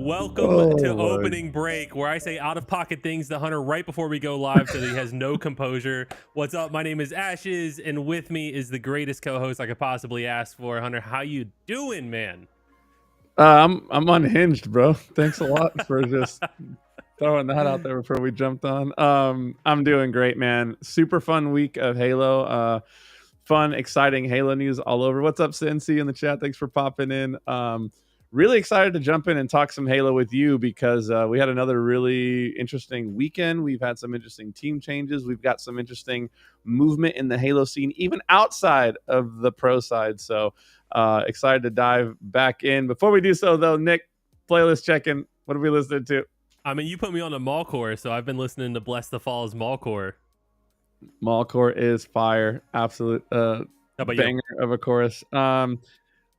Welcome to opening break, where I say out-of-pocket things to Hunter right before we go live so that he has no composure. What's up? My name is Ashes, and with me is the greatest co-host I could possibly ask for. Hunter, how you doing, man? I'm unhinged, bro. Thanks a lot for just throwing that out there before we jumped on. I'm doing great, man. Super fun week of Halo. Fun, exciting Halo news all over. What's up, Cincy in the chat? Thanks for popping in. Really excited to jump in and talk some Halo with you because we had another really interesting weekend. We've had some interesting team changes. We've got some interesting movement in the Halo scene, even outside of the pro side. So excited to dive back in. Before we do so, though, Nick, playlist check-in. What have we listened to? I mean, you put me on a Mallcore, so I've been listening to Bless the Falls Mallcore. Mallcore is fire. Absolute banger of a chorus.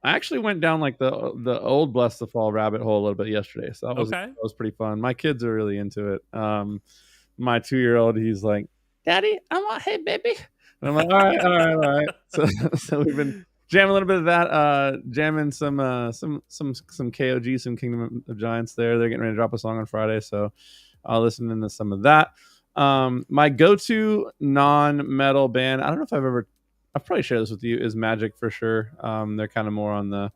I actually went down like the old Bless the Fall rabbit hole a little bit yesterday, so that was pretty fun. My kids are really into it. My 2-year-old, he's like, "Daddy, I want Hey Baby," and I'm like, "All right." So we've been jamming a little bit of that, jamming some KOG, some Kingdom of Giants. They're getting ready to drop a song on Friday, so I'll listen to some of that. My go-to non-metal band, I don't know if I've probably shared this with you, is Magic for sure. They're kind of more on the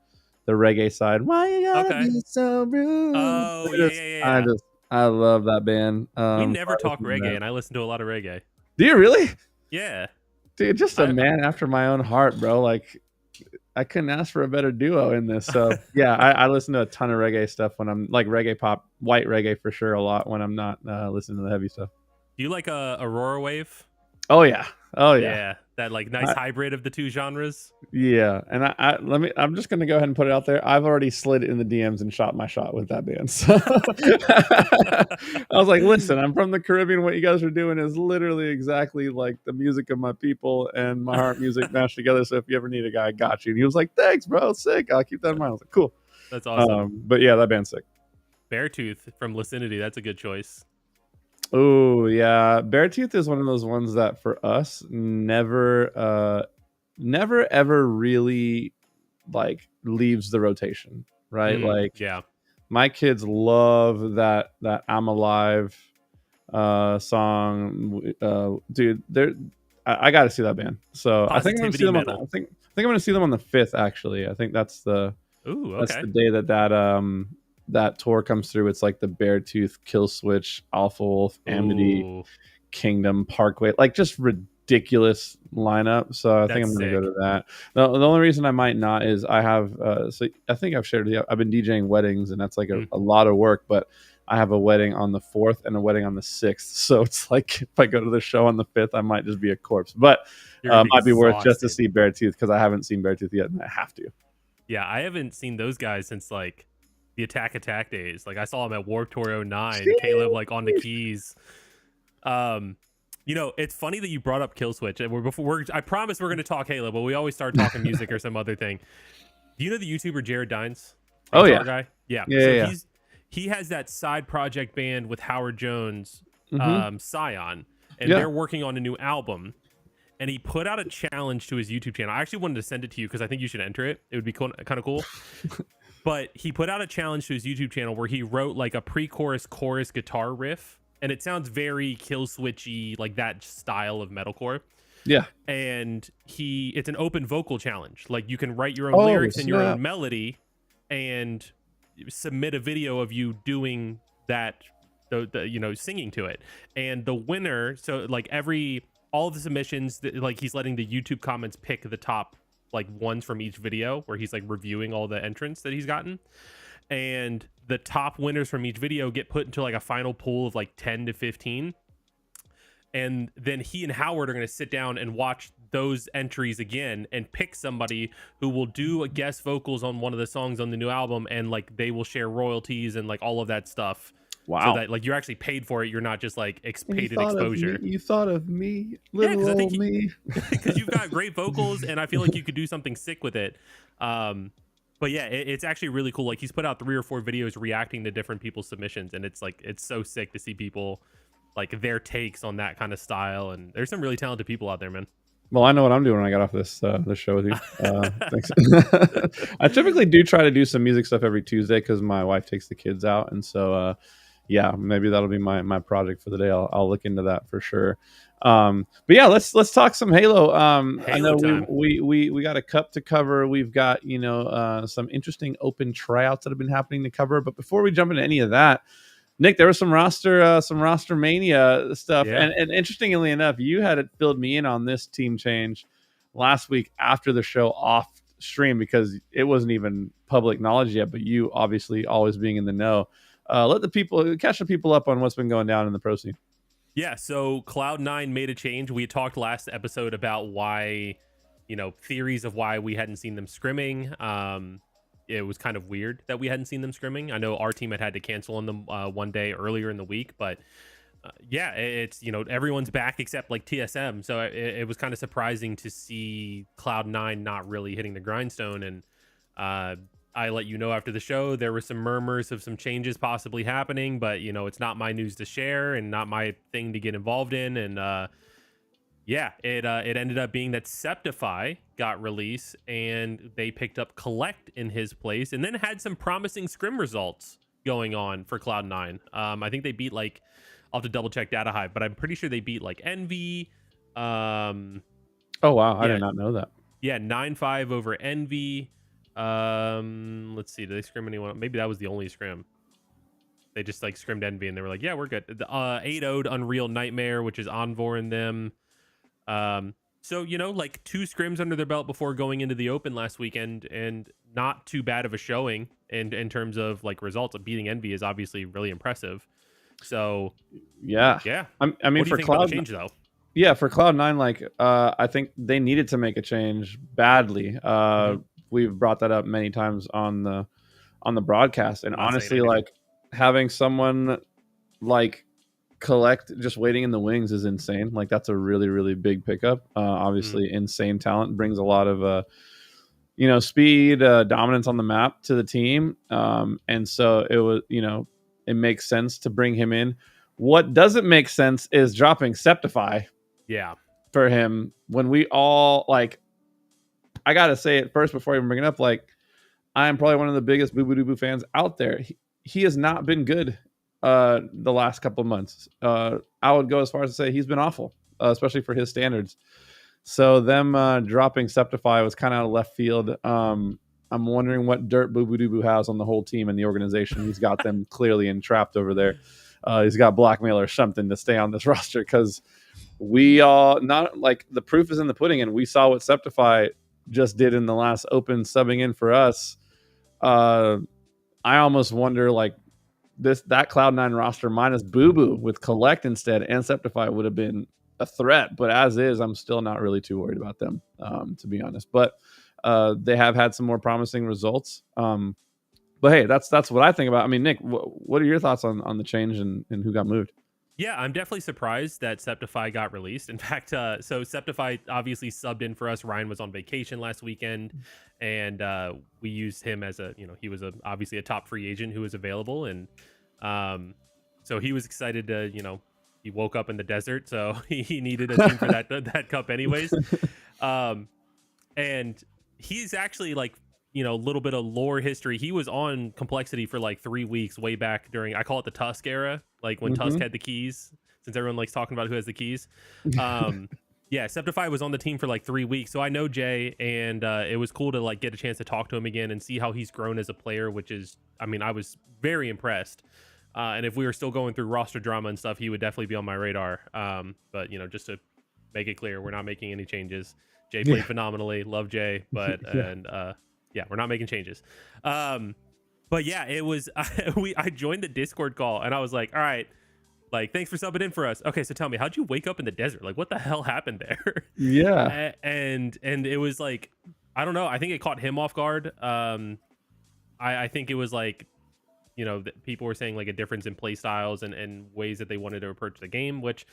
reggae side. Why you gotta be so rude? Oh, yeah. I love that band. We never talk reggae, and I listen to a lot of reggae. Do you really? Yeah. Dude, just a man after my own heart, bro. Like, I couldn't ask for a better duo in this. So, yeah, I listen to a ton of reggae stuff when I'm, like, reggae pop, white reggae for sure, a lot when I'm not listening to the heavy stuff. Do you like Aurora Wave? Oh yeah. Yeah, that like nice hybrid of the two genres. Yeah, and I'm just gonna go ahead and put it out there. I've already slid in the DMs and shot my shot with that band. So I was like, listen, I'm from the Caribbean. What you guys are doing is literally exactly like the music of my people and my heart music mashed together. So if you ever need a guy, I got you. And he was like, thanks, bro. Sick. I'll keep that in mind. I was like, cool. That's awesome. But yeah, that band's sick. Beartooth from Licinity. That's a good choice. Oh yeah, Beartooth is one of those ones that for us never ever really like leaves the rotation, right? Like, yeah, my kids love that I'm Alive song, dude. I got to see that band. So I think I'm gonna see them. I think I'm gonna see them on the 5th. Actually, I think that's the that's the day that tour comes through. It's like the Beartooth, Killswitch, Alpha Wolf, Amity, Kingdom, Parkway, like just ridiculous lineup. So I think I'm gonna go to that. The only reason I might not is I have so I think I've shared with you, I've been DJing weddings, and that's like a lot of work, but I have a wedding on the 4th and a wedding on the 6th. So it's like if I go to the show on the 5th, I might just be a corpse. But might be worth just to see Beartooth, because I haven't seen Beartooth yet and I have to. Yeah, I haven't seen those guys since like the Attack days. Like I saw him at Warped Tour 09. Caleb like on the keys. You know, it's funny that you brought up Killswitch. And I promise we're going to talk Halo, but we always start talking music or some other thing. Do you know the YouTuber Jared Dines? Oh yeah, guy. Yeah. He has that side project band with Howard Jones, Scion, and they're working on a new album. And he put out a challenge to his YouTube channel. I actually wanted to send it to you because I think you should enter it. It would be kind of cool. But he put out a challenge to his YouTube channel where he wrote like a pre-chorus chorus guitar riff, and it sounds very Killswitchy, like that style of metalcore. Yeah. And it's an open vocal challenge. Like you can write your own lyrics and your own melody and submit a video of you doing that, singing to it. And the winner, so like all of the submissions, like he's letting the YouTube comments pick the top like ones from each video where he's like reviewing all the entrants that he's gotten, and the top winners from each video get put into like a final pool of like 10 to 15, and then he and Howard are going to sit down and watch those entries again and pick somebody who will do a guest vocals on one of the songs on the new album, and like they will share royalties and like all of that stuff. Wow. So that like you're actually paid for it. You're not just like paid in exposure. You thought of me, little old me. Because you've got great vocals, and I feel like you could do something sick with it. But yeah, it's actually really cool. Like he's put out 3 or 4 videos reacting to different people's submissions, and it's so sick to see people like their takes on that kind of style. And there's some really talented people out there, man. Well, I know what I'm doing when I got off this show with you. Thanks. I typically do try to do some music stuff every Tuesday because my wife takes the kids out, and so yeah, maybe that'll be my project for the day. I'll look into that for sure. But yeah, let's talk some Halo. I know we got a cup to cover. We've got some interesting open tryouts that have been happening to cover. But before we jump into any of that, Nick, there was some roster mania stuff, and interestingly enough, you had it filled me in on this team change last week after the show off stream because it wasn't even public knowledge yet. But you obviously always being in the know, let the people catch the people up on what's been going down in the pro scene. Yeah, so Cloud9 made a change. We talked last episode about why, theories of why we hadn't seen them scrimming. It was kind of weird that we hadn't seen them scrimming. I know our team had to cancel on them one day earlier in the week, but yeah, it's, everyone's back except like TSM. So it was kind of surprising to see Cloud9 not really hitting the grindstone. And I let you know after the show, there were some murmurs of some changes possibly happening, but it's not my news to share and not my thing to get involved in. And yeah, it ended up being that Septify got released and they picked up Collect in his place and then had some promising scrim results going on for Cloud9. I think they beat I'll have to double check Data Hive, but I'm pretty sure they beat Envy. Oh, wow. I did not know that. Yeah, 9-5 over Envy. Let's see. Did they scrim anyone? Maybe that was the only scrim. They just scrimmed Envy and they were like, yeah, we're good. 8-0'd Unreal Nightmare, which is Envor in them. So, 2 scrims under their belt before going into the open last weekend and not too bad of a showing in terms of results. Beating Envy is obviously really impressive. So yeah. I mean, for Cloud change though. Yeah, for Cloud9, I think they needed to make a change badly. We've brought that up many times on the broadcast, and honestly, having someone like Collect just waiting in the wings is insane. That's a really, really big pickup. Obviously, insane talent brings a lot of speed, dominance on the map to the team, and so it was it makes sense to bring him in. What doesn't make sense is dropping Septify. Yeah, for him when we all I gotta say it first before I even bring it up. I am probably one of the biggest Boo Boo Doo Boo fans out there. He has not been good the last couple of months. I would go as far as to say he's been awful, especially for his standards. So them dropping Septify was kind of out of left field. I'm wondering what dirt Boo Boo Doo Boo has on the whole team and the organization. He's got them clearly entrapped over there. He's got blackmail or something to stay on this roster because we all the proof is in the pudding, and we saw what Septify just did in the last open subbing in for us. I almost wonder that Cloud9 roster minus Boo Boo with Collect instead and Septify would have been a threat, but as is, I'm still not really too worried about them, to be honest. But they have had some more promising results. But hey, that's what I think about. I mean, Nick, what are your thoughts on the change and who got moved? Yeah, I'm definitely surprised that Septify got released. In fact, so Septify obviously subbed in for us. Ryan was on vacation last weekend, and we used him as he was obviously a top free agent who was available, and so he was excited to, he woke up in the desert, so he needed a team for that cup anyways. And he's actually a little bit of lore history. He was on Complexity for 3 weeks way back during, I call it the Tusk era, when Tusk had the keys, since everyone likes talking about who has the keys. Yeah, Septify was on the team for 3 weeks, so I know Jay, and it was cool to get a chance to talk to him again and see how he's grown as a player, which is, I mean, I was very impressed. And if we were still going through roster drama and stuff, he would definitely be on my radar. But just to make it clear, we're not making any changes. Jay played phenomenally, love Jay, but yeah, we're not making changes. But yeah, it was I joined the Discord call and I was like, all right, thanks for subbing in for us. Okay, so tell me, how'd you wake up in the desert? What the hell happened there? Yeah. And it was I don't know. I think it caught him off guard. I think it was people were saying a difference in play styles and ways that they wanted to approach the game, which,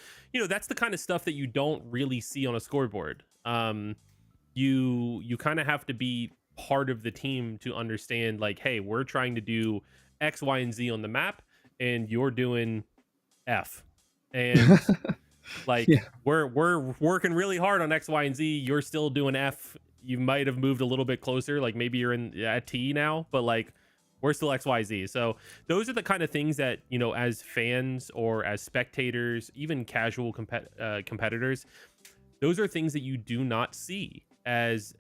that's the kind of stuff that you don't really see on a scoreboard. You kind of have to be part of the team to understand hey, we're trying to do X, Y, and Z on the map and you're doing F. And Like we're working really hard on X, Y, and Z. You're still doing F. You might have moved a little bit closer. Like maybe you're in at T now, but like we're still X, Y, Z. So those are the kind of things that, you know, as fans or as spectators, even casual competitors, those are things that you do not see as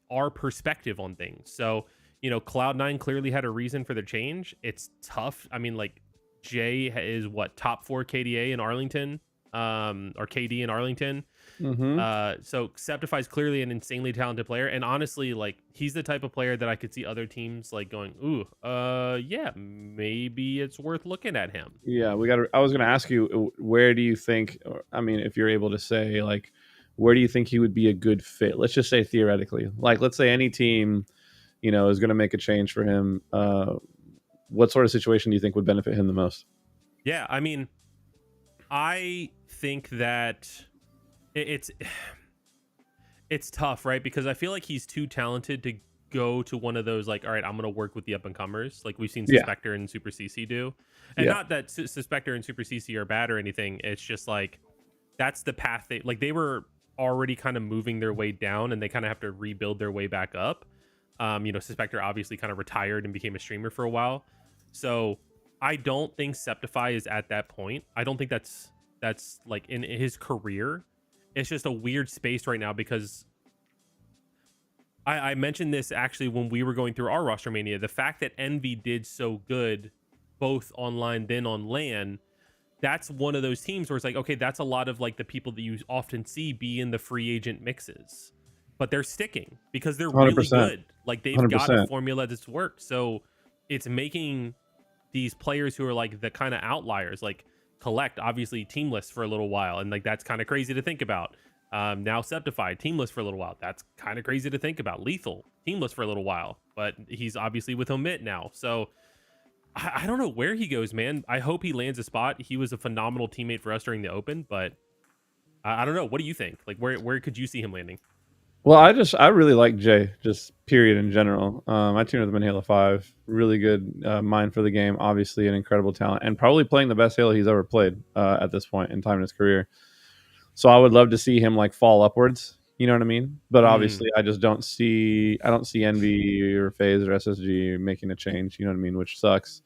our perspective on things. So, you know, Cloud9 clearly had a reason for the change. It's tough. I mean, like Jay is what, top 4 KDA in Arlington, or KD in Arlington. So Septify is clearly an insanely talented player, and honestly, like he's the type of player that I could see other teams like going, ooh, yeah, maybe it's worth looking at him. Yeah, I was gonna ask you, where do you think? I mean, if you're able to say, like, where do you think he would be a good fit? Let's just say theoretically, like, let's say any team, you know, is going to make a change for him. What sort of situation do you think would benefit him the most? Yeah, I mean, I think that it's tough, right? Because I feel like he's too talented to go to one of those, like, all right, I'm going to work with the up and comers, like we've seen Suspector and Super CC do. And not that Suspector and Super CC are bad or anything. It's just like that's the path they were already kind of moving their way down, and they kind of have to rebuild their way back up. You know, Suspector obviously kind of retired and became a streamer for a while. So I don't think Septify is at that point. I don't think that's like in his career. It's just a weird space right now because I mentioned this actually when we were going through our roster mania. The fact that Envy did so good both online then on LAN, that's one of those teams where it's like, okay, that's a lot of like the people that you often see be in the free agent mixes, but they're sticking because they're 100%. Really good. Like they've 100%. Got a formula that's worked. So it's making these players who are like the kind of outliers, like Collect, obviously teamless for a little while, and like that's kind of crazy to think about. Now Septify, teamless for a little while. That's kind of crazy to think about. Lethal, teamless for a little while, but he's obviously with Omit now. So I don't know where he goes, man. I hope he lands a spot. He was a phenomenal teammate for us during the Open, but I don't know. What do you think? Like, where could you see him landing? Well, I really like Jay, just period in general. I tuned with him in Halo 5. Really good mind for the game. Obviously, an incredible talent, and probably playing the best Halo he's ever played at this point in time in his career. So I would love to see him like fall upwards. You know what I mean? But obviously, I don't see Envy or FaZe or SSG making a change. You know what I mean? Which sucks.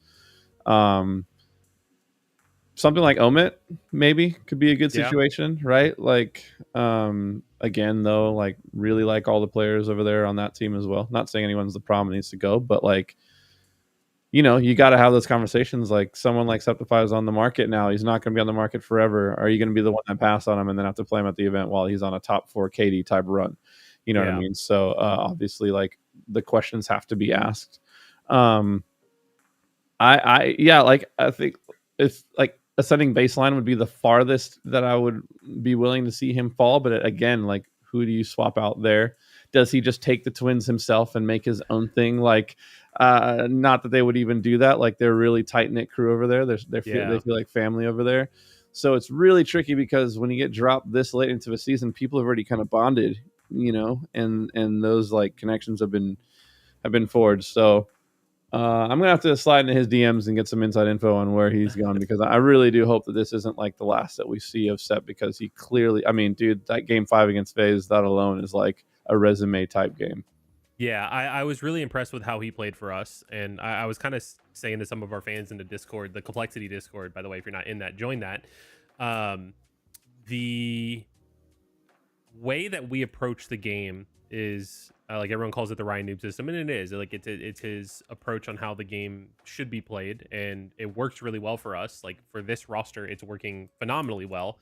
Something like Omit maybe could be a good situation, right? Like, again, though, like really like all the players over there on that team as well. Not saying anyone's the problem needs to go, but like, you know, you got to have those conversations. Like someone like Septify is on the market now. He's not going to be on the market forever. Are you going to be the one that pass on him and then have to play him at the event while he's on a top 4 KD type run? You know what I mean? So obviously, like the questions have to be asked. I think it's like ascending baseline would be the farthest that I would be willing to see him fall. But again, like who do you swap out there? Does he just take the twins himself and make his own thing? Like, not that they would even do that. Like they're really tight knit crew over there. They feel like family over there. So it's really tricky because when you get dropped this late into a season, people have already kind of bonded, you know, and those like connections have been forged. So I'm gonna have to slide into his DMs and get some inside info on where he's gone because I really do hope that this isn't like the last that we see of Sep, because he clearly, I mean, dude, that game 5 against FaZe, that alone is like a resume type game. Yeah, I was really impressed with how he played for us, and I was kind of saying to some of our fans in the Discord, the Complexity Discord, by the way, if you're not in that, join that. The way that we approach the game is like everyone calls it the Ryan Noob system, and it is like it's his approach on how the game should be played, and it works really well for us. Like for this roster, it's working phenomenally well.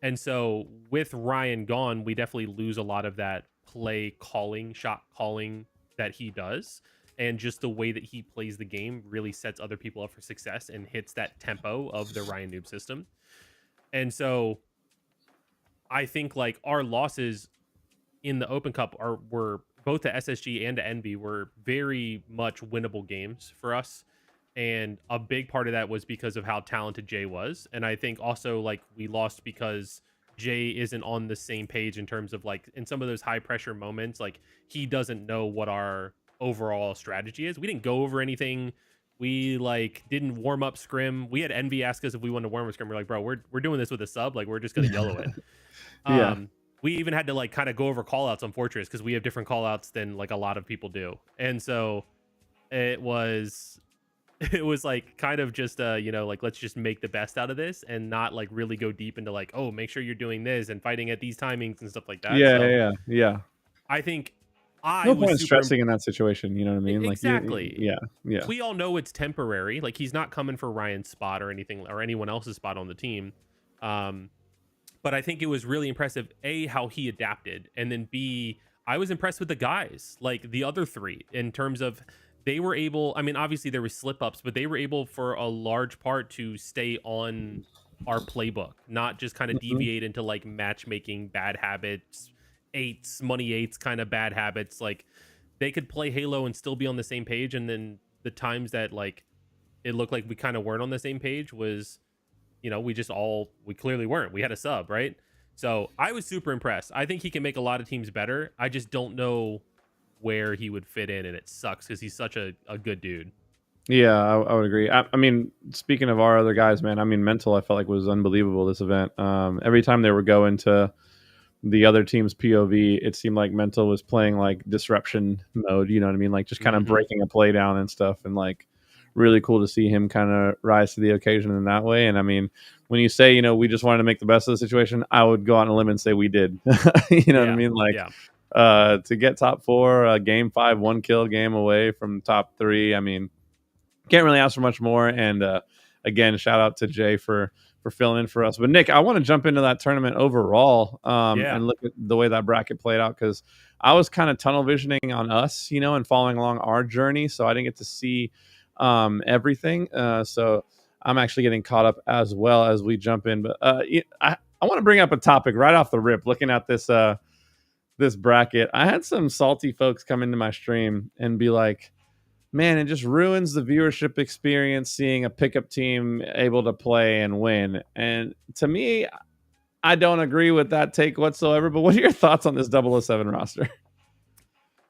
And so with Ryan gone, we definitely lose a lot of that play calling, shot calling that he does, and just the way that he plays the game really sets other people up for success and hits that tempo of the Ryan Noob system. And so I think like our losses in the Open Cup were both to SSG and to Envy were very much winnable games for us. And a big part of that was because of how talented Jay was. And I think also like we lost because Jay isn't on the same page in terms of like in some of those high pressure moments, like he doesn't know what our overall strategy is. We didn't go over anything We like didn't warm up scrim. We had Envy ask us if we wanted to warm up scrim. We're like, bro, we're doing this with a sub. Like, we're just gonna yellow it. Yeah. We even had to like kind of go over callouts on Fortress because we have different callouts than like a lot of people do. And so it was like kind of just like, let's just make the best out of this and not like really go deep into like, oh, make sure you're doing this and fighting at these timings and stuff like that. Yeah. I think no point in stressing in that situation, you know what I mean? Exactly. Like, yeah. We all know it's temporary. Like, he's not coming for Ryan's spot or anything, or anyone else's spot on the team. But I think it was really impressive, A, how he adapted, and then B, I was impressed with the guys, like the other three, in terms of they were able, I mean, obviously there were slip-ups, but they were able for a large part to stay on our playbook, not just kind of deviate into like matchmaking bad habits, money eights kind of bad habits. Like, they could play Halo and still be on the same page, and then the times that like it looked like we kind of weren't on the same page was, we clearly weren't. We had a sub, right? So I was super impressed. I think he can make a lot of teams better. I just don't know where he would fit in, and it sucks because he's such a good dude. Yeah, I would agree. I mean, speaking of our other guys, man, I mean, Mental, I felt like was unbelievable this event. Every time they were going to the other team's POV, it seemed like Mental was playing like disruption mode, you know what I mean? Like, just kind of breaking a play down and stuff, and like really cool to see him kind of rise to the occasion in that way. And I mean, when you say, we just wanted to make the best of the situation, I would go out on a limb and say we did. You know what I mean? Like, to get top 4, game 5, 1 kill game away from top 3. I mean, can't really ask for much more. And again, shout out to Jay for filling in for us. But Nick, I want to jump into that tournament overall and look at the way that bracket played out, because I was kind of tunnel visioning on us, and following along our journey. So I didn't get to see everything. So I'm actually getting caught up as well as we jump in. But I want to bring up a topic right off the rip. Looking at this this bracket, I had some salty folks come into my stream and be like, man, it just ruins the viewership experience seeing a pickup team able to play and win. And to me, I don't agree with that take whatsoever. But what are your thoughts on this 007 roster?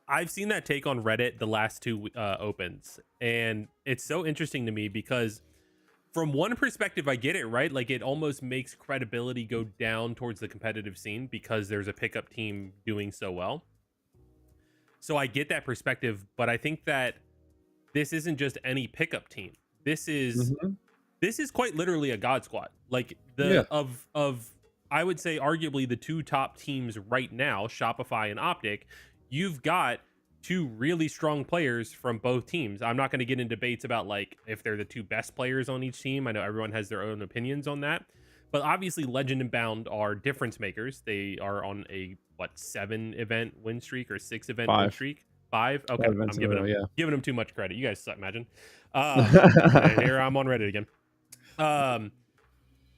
I've seen that take on Reddit the last 2 opens, and it's so interesting to me because from one perspective, I get it, right? Like, it almost makes credibility go down towards the competitive scene because there's a pickup team doing so well. So I get that perspective, but I think that this isn't just any pickup team. This is quite literally a God squad. Like, of I would say arguably the 2 top teams right now, Shopify and Optic. You've got 2 really strong players from both teams. I'm not going to get in debates about like if they're the 2 best players on each team. I know everyone has their own opinions on that, but obviously Legend and Bound are difference makers. They are on a 7 event win streak or 6 event win streak. 5. Okay, I'm giving them too much credit. You guys suck, imagine. Here I'm on Reddit again.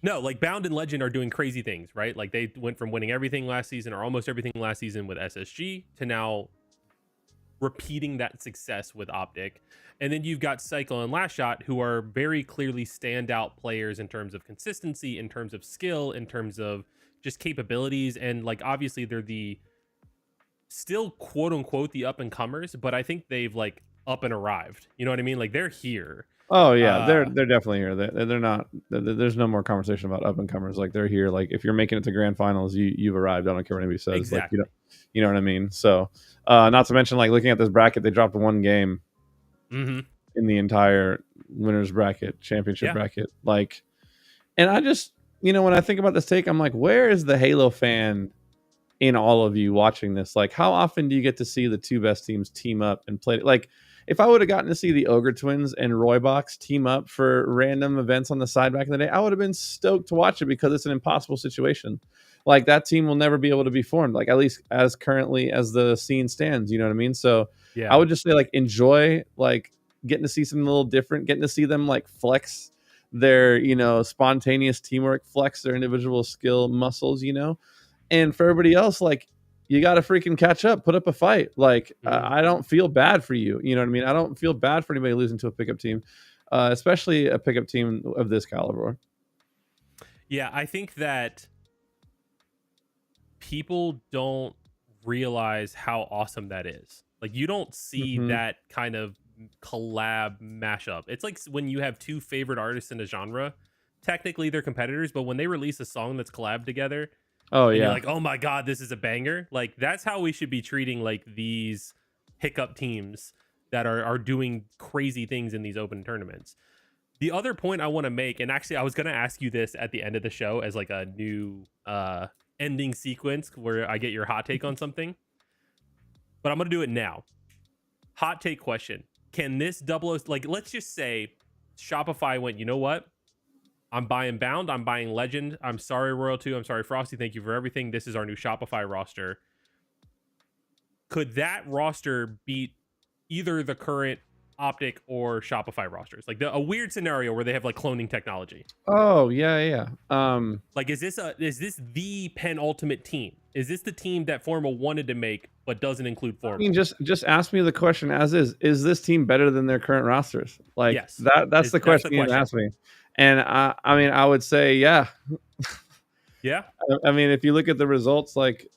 No, like Bound and Legend are doing crazy things, right? Like, they went from winning everything last season, or almost everything last season with SSG, to now repeating that success with Optic. And then you've got Cycle and Last Shot, who are very clearly standout players in terms of consistency, in terms of skill, in terms of just capabilities. And like, obviously they're the still quote unquote the up and comers, but I think they've like up and arrived. You know what I mean? Like, they're here. Oh yeah, they're definitely here. They're not. There's no more conversation about up and comers. Like, they're here. Like, if you're making it to grand finals, you've arrived. I don't care what anybody says. Exactly. Like, you know what I mean. So, not to mention, like, looking at this bracket, they dropped 1 game in the entire winners bracket, championship bracket. Like, and I just, when I think about this take, I'm like, where is the Halo fan in all of you watching this? Like, how often do you get to see the 2 best teams team up and play? Like, if I would have gotten to see the Ogre Twins and Roybox team up for random events on the side back in the day, I would have been stoked to watch it, because it's an impossible situation. Like, that team will never be able to be formed, like, at least as currently as the scene stands, you know what I mean? So I would just say, like, enjoy, like, getting to see something a little different, getting to see them like flex their, spontaneous teamwork, flex their individual skill muscles, and for everybody else, like, you got to freaking catch up, put up a fight. Like, I don't feel bad for you. You know what I mean? I don't feel bad for anybody losing to a pickup team, especially a pickup team of this caliber. Yeah, I think that people don't realize how awesome that is. Like, you don't see that kind of collab mashup. It's like when you have two favorite artists in a genre. Technically, they're competitors, but when they release a song that's collabed together, you're like, oh my god, this is a banger. Like that's how we should be treating like these hiccup teams that are doing crazy things in these open tournaments. The other point I want to make, and actually I was going to ask you this at the end of the show as like a new ending sequence where I get your hot take on something, but I'm going to do it now. Hot take question. Can this like, let's just say Shopify went, you know what? I'm buying Bound. I'm buying Legend. I'm sorry, Royal 2. I'm sorry, Frosty. Thank you for everything. This is our new Shopify roster. Could that roster beat either the current Optic or Shopify rosters? Like a weird scenario where they have like cloning technology. Oh, yeah. Like, is this the penultimate team? Is this the team that Formal wanted to make but doesn't include Formal? I mean, just ask me the question as is. Is this team better than their current rosters? Like, yes. That's the question you asked me. And I mean, I would say, yeah. Yeah. I mean, if you look at the results, like,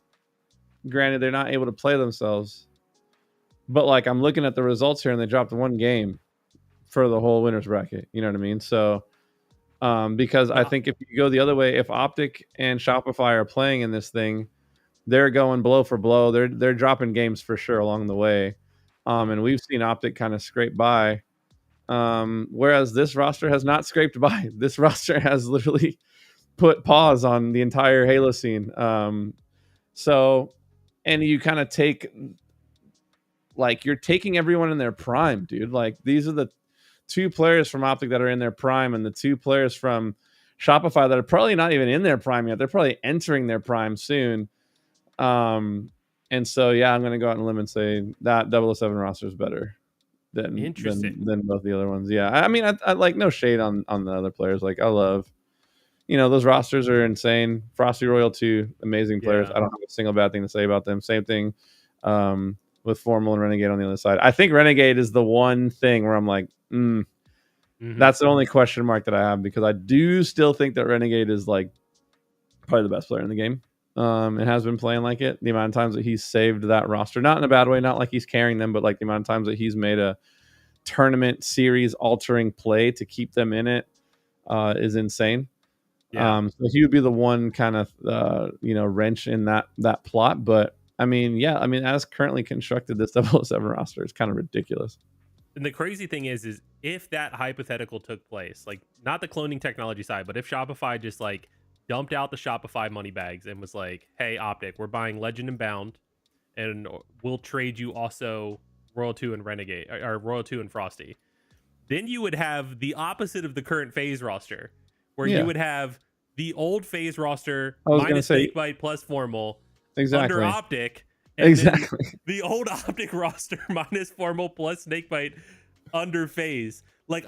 granted, they're not able to play themselves. But, like, I'm looking at the results here, and they dropped one game for the whole winners bracket. You know what I mean? So, because I think if you go the other way, if Optic and Shopify are playing in this thing, they're going blow for blow. They're dropping games for sure along the way. And we've seen Optic kind of scrape by. Whereas this roster has not scraped by. This roster has literally put pause on the entire Halo scene. So, and you kind of take, like, you're taking everyone in their prime, dude. Like, these are the two players from Optic that are in their prime, and the two players from Shopify that are probably not even in their prime yet. They're probably entering their prime soon. And so, yeah, I'm going to go out on a limb and say that 007 roster is better than both the other ones. Yeah, I mean, I like, no shade on the other players. Like, I love, those rosters are insane. Frosty, Royal 2, amazing players. Yeah. I don't have a single bad thing to say about them. Same thing with Formal and Renegade on the other side. I think Renegade is the one thing where I'm like, that's the only question mark that I have, because I do still think that Renegade is like probably the best player in the game. It has been playing like it. The amount of times that he's saved that roster, not in a bad way, not like he's carrying them, but like the amount of times that he's made a tournament series altering play to keep them in it is insane. Yeah. So he would be the one kind of wrench in that plot. But I mean, yeah, I mean, as currently constructed, this 007 roster is kind of ridiculous. And the crazy thing is if that hypothetical took place, like not the cloning technology side, but if Shopify just like dumped out the Shopify money bags and was like, hey, Optic, we're buying Legend and Bound, and we'll trade you also Royal 2 and Renegade, or Royal 2 and Frosty. Then you would have the opposite of the current FaZe roster, where you would have the old FaZe roster minus Snakebite plus Formal under Optic, and then the old Optic roster minus Formal plus Snakebite under FaZe. Like,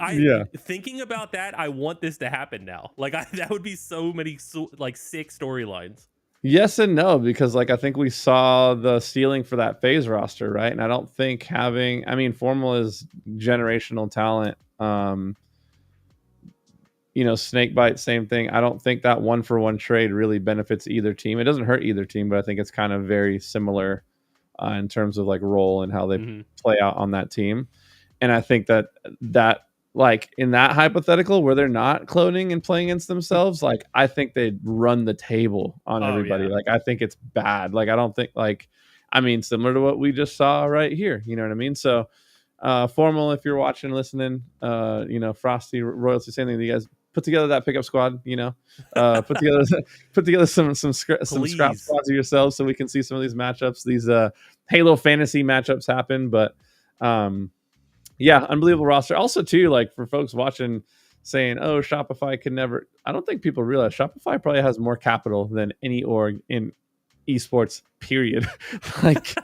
thinking about that, I want this to happen now. Like, that would be so many like sick storylines. Yes and no, because like I think we saw the ceiling for that FaZe roster, right? And I don't think Formal is generational talent. Snakebite, same thing. I don't think that 1-for-1 trade really benefits either team. It doesn't hurt either team, but I think it's kind of very similar in terms of like role and how they play out on that team. And I think that like in that hypothetical where they're not cloning and playing against themselves, like I think they'd run the table on everybody. Yeah. Like I think it's bad. Like I don't think similar to what we just saw right here. You know what I mean? So Formal, if you're watching, listening, Frosty, Royalty, same thing. You guys put together that pickup squad. Put together some scrap squads of yourselves so we can see some of these matchups. These Halo fantasy matchups happen, but yeah, unbelievable roster. Also, too, like for folks watching saying, oh, Shopify can never. I don't think people realize Shopify probably has more capital than any org in esports, period. like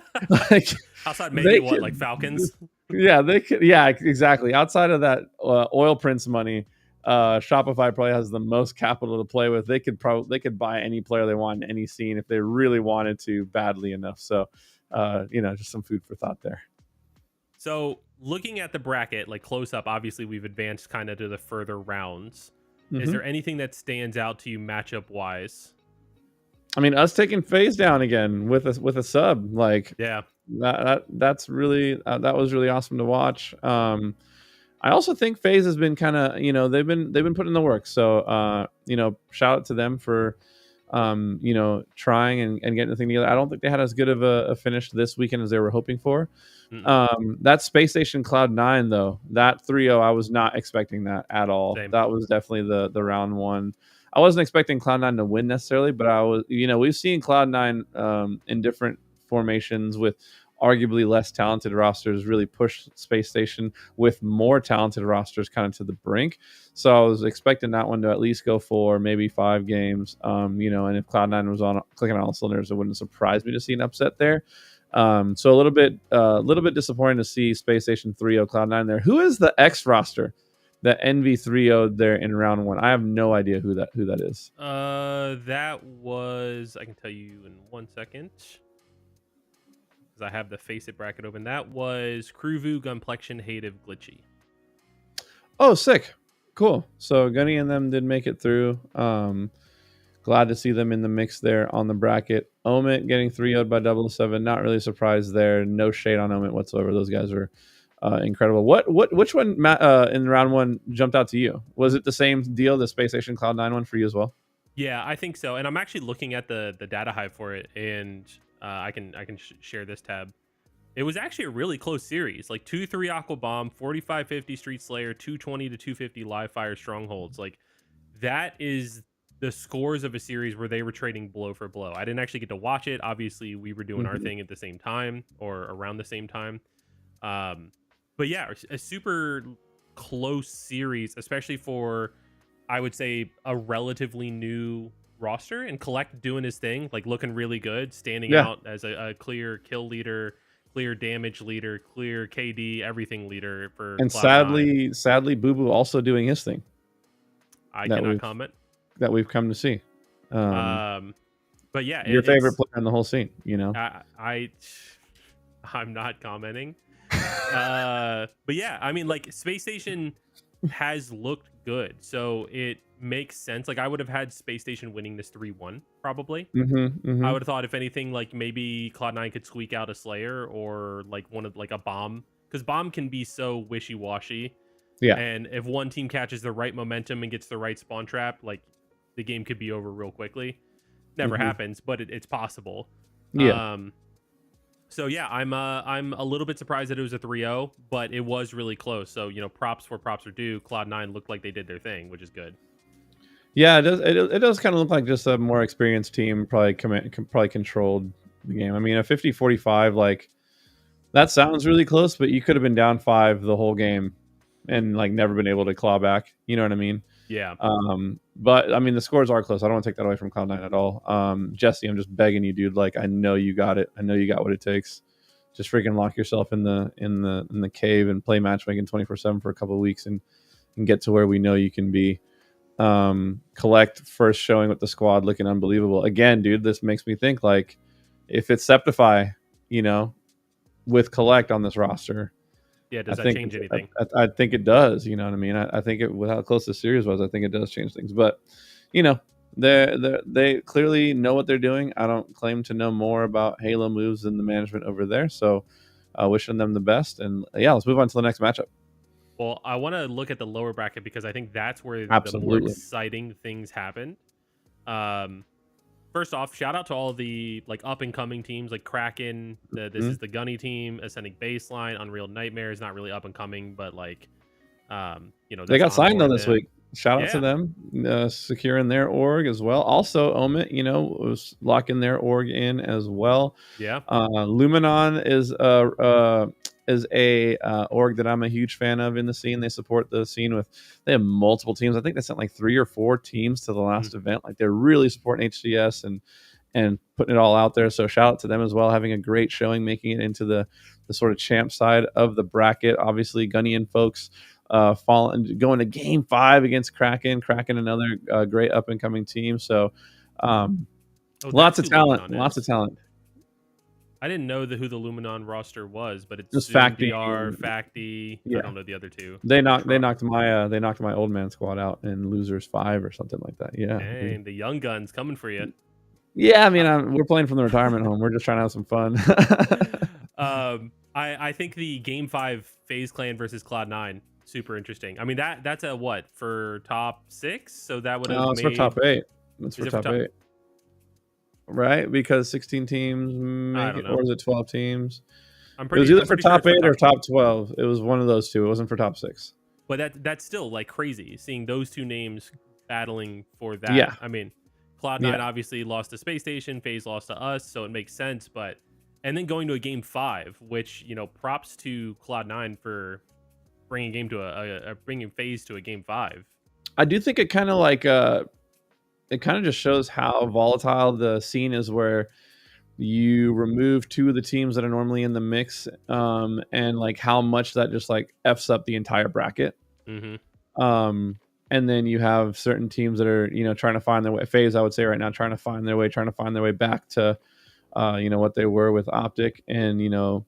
outside maybe like Falcons? Yeah, they could. Yeah, exactly. Outside of that Oil Prince money, Shopify probably has the most capital to play with. They could buy any player they want in any scene if they really wanted to badly enough. So, just some food for thought there. So looking at the bracket, like close up, obviously we've advanced kind of to the further rounds. Is there anything that stands out to you matchup wise? I mean, us taking FaZe down again with a sub, like, yeah, That's really that was really awesome to watch. I also think FaZe has been kind of, they've been putting in the work. So, shout out to them for, trying and getting the thing together. I don't think they had as good of a finish this weekend as they were hoping for. That Space Station Cloud9 though, that 3-0, I was not expecting that at all. Same. That was definitely the round one. I wasn't expecting Cloud9 to win necessarily, but I was, we've seen Cloud9 in different formations with arguably less talented rosters really push Space Station with more talented rosters kind of to the brink. So I was expecting that one to at least go for maybe 5 games. And if Cloud9 was on clicking on all cylinders, it wouldn't surprise me to see an upset there. So a little bit disappointing to see Space Station 3-0 Cloud9 there. Who is the X roster that Envy 3-0'd there in round one? I have no idea who that is. That was, I can tell you in 1 second. I have the Faceit bracket open. That was Kruvu, Gunplexion, Hative, Glitchy. Oh, sick. Cool. So Gunny and them did make it through. Glad to see them in the mix there on the bracket. Omit getting 3-0'd by 007. Not really surprised there. No shade on Omit whatsoever. Those guys were incredible. Which one in round one jumped out to you? Was it the same deal, the Space Station Cloud9 one for you as well? Yeah, I think so. And I'm actually looking at the data hive for it, and I can share this tab. It was actually a really close series, like 2-3 Aqua Bomb, 45-50 Street Slayer, 220 to 250 Live Fire Strongholds. Like that is the scores of a series where they were trading blow for blow. I didn't actually get to watch it. Obviously, we were doing our thing at the same time or around the same time. But yeah, a super close series, especially for, I would say, a relatively new roster, and Collect doing his thing, like looking really good, standing out as a clear kill leader, clear damage leader, clear KD, everything leader for. And sadly, Boo Boo also doing his thing. I cannot comment. That we've come to see. But yeah, your favorite player in the whole scene, I'm not commenting. But yeah, I mean, like Space Station has looked good, so it makes sense. Like I would have had Space Station winning this 3-1 probably. I would have thought, if anything, like maybe Cloud9 could squeak out a Slayer or like a Bomb, because Bomb can be so wishy-washy. Yeah, and if one team catches the right momentum and gets the right spawn trap, like the game could be over real quickly. Never happens, but it's possible. Yeah. So yeah, I'm a little bit surprised that it was a 3-0, but it was really close. So props where props are due. Cloud9 looked like they did their thing, which is good. Yeah, it does. It does kind of look like just a more experienced team probably controlled the game. I mean, a 50-45, like that sounds really close, but you could have been down 5 the whole game and like never been able to claw back. You know what I mean? Yeah. But I mean, the scores are close. I don't want to take that away from Cloud9 at all. Jesse, I'm just begging you, dude. Like, I know you got it. I know you got what it takes. Just freaking lock yourself in the cave and play matchmaking 24/7 for a couple of weeks and get to where we know you can be. Collect first showing with the squad looking unbelievable. Again, dude, this makes me think, like, if it's Septify, with Collect on this roster. Yeah, does that change anything? I think it does. You know what I mean? I think with how close the series was, I think it does change things. But, they clearly know what they're doing. I don't claim to know more about Halo moves than the management over there. So, wishing them the best. And yeah, let's move on to the next matchup. Well, I want to look at the lower bracket because I think that's where the more exciting things happen. First off, shout out to all the like up and coming teams like Kraken. This is the Gunny team, Ascending Baseline, Unreal Nightmares. Not really up and coming, but like, they got signed though this week. Shout out to them, securing their org as well. Also, Omit, was locking their org in as well. Yeah. Luminon is a org that I'm a huge fan of in the scene. They support the scene they have multiple teams. I think they sent like 3 or 4 teams to the last event. Like they're really supporting HCS and putting it all out there. So shout out to them as well, having a great showing, making it into the sort of champ side of the bracket. Obviously, Gunnian folks going to game 5 against Kraken. Kraken, another great up and coming team. So lots of talent. I didn't know who the Luminon roster was, but it's just Facty. Yeah. I don't know the other two. They knocked my old man squad out in Losers 5 or something like that. Yeah. And the young guns coming for you. Yeah, I mean, we're playing from the retirement home. We're just trying to have some fun. I think the Game 5 FaZe Clan versus Cloud9 super interesting. I mean that's a what for top 6? So that would have it's for top 8. It's for top 8. Right? Because 16 teams make it, or is it 12 teams? It was either for top 8 or top 12. It was one of those two. It wasn't for top 6. But that's still like crazy seeing those two names battling for that. Yeah. I mean, Cloud9 obviously lost to Space Station, FaZe lost to us, so it makes sense. But and then going to a Game 5, which props to Cloud9 for bringing bringing FaZe to a Game 5. I do think it kind of like it kind of just shows how volatile the scene is, where you remove 2 of the teams that are normally in the mix, and like how much that just like f's up the entire bracket. Mm-hmm. And then you have certain teams that are trying to find their way. FaZe, I would say right now, trying to find their way back to what they were with Optic. And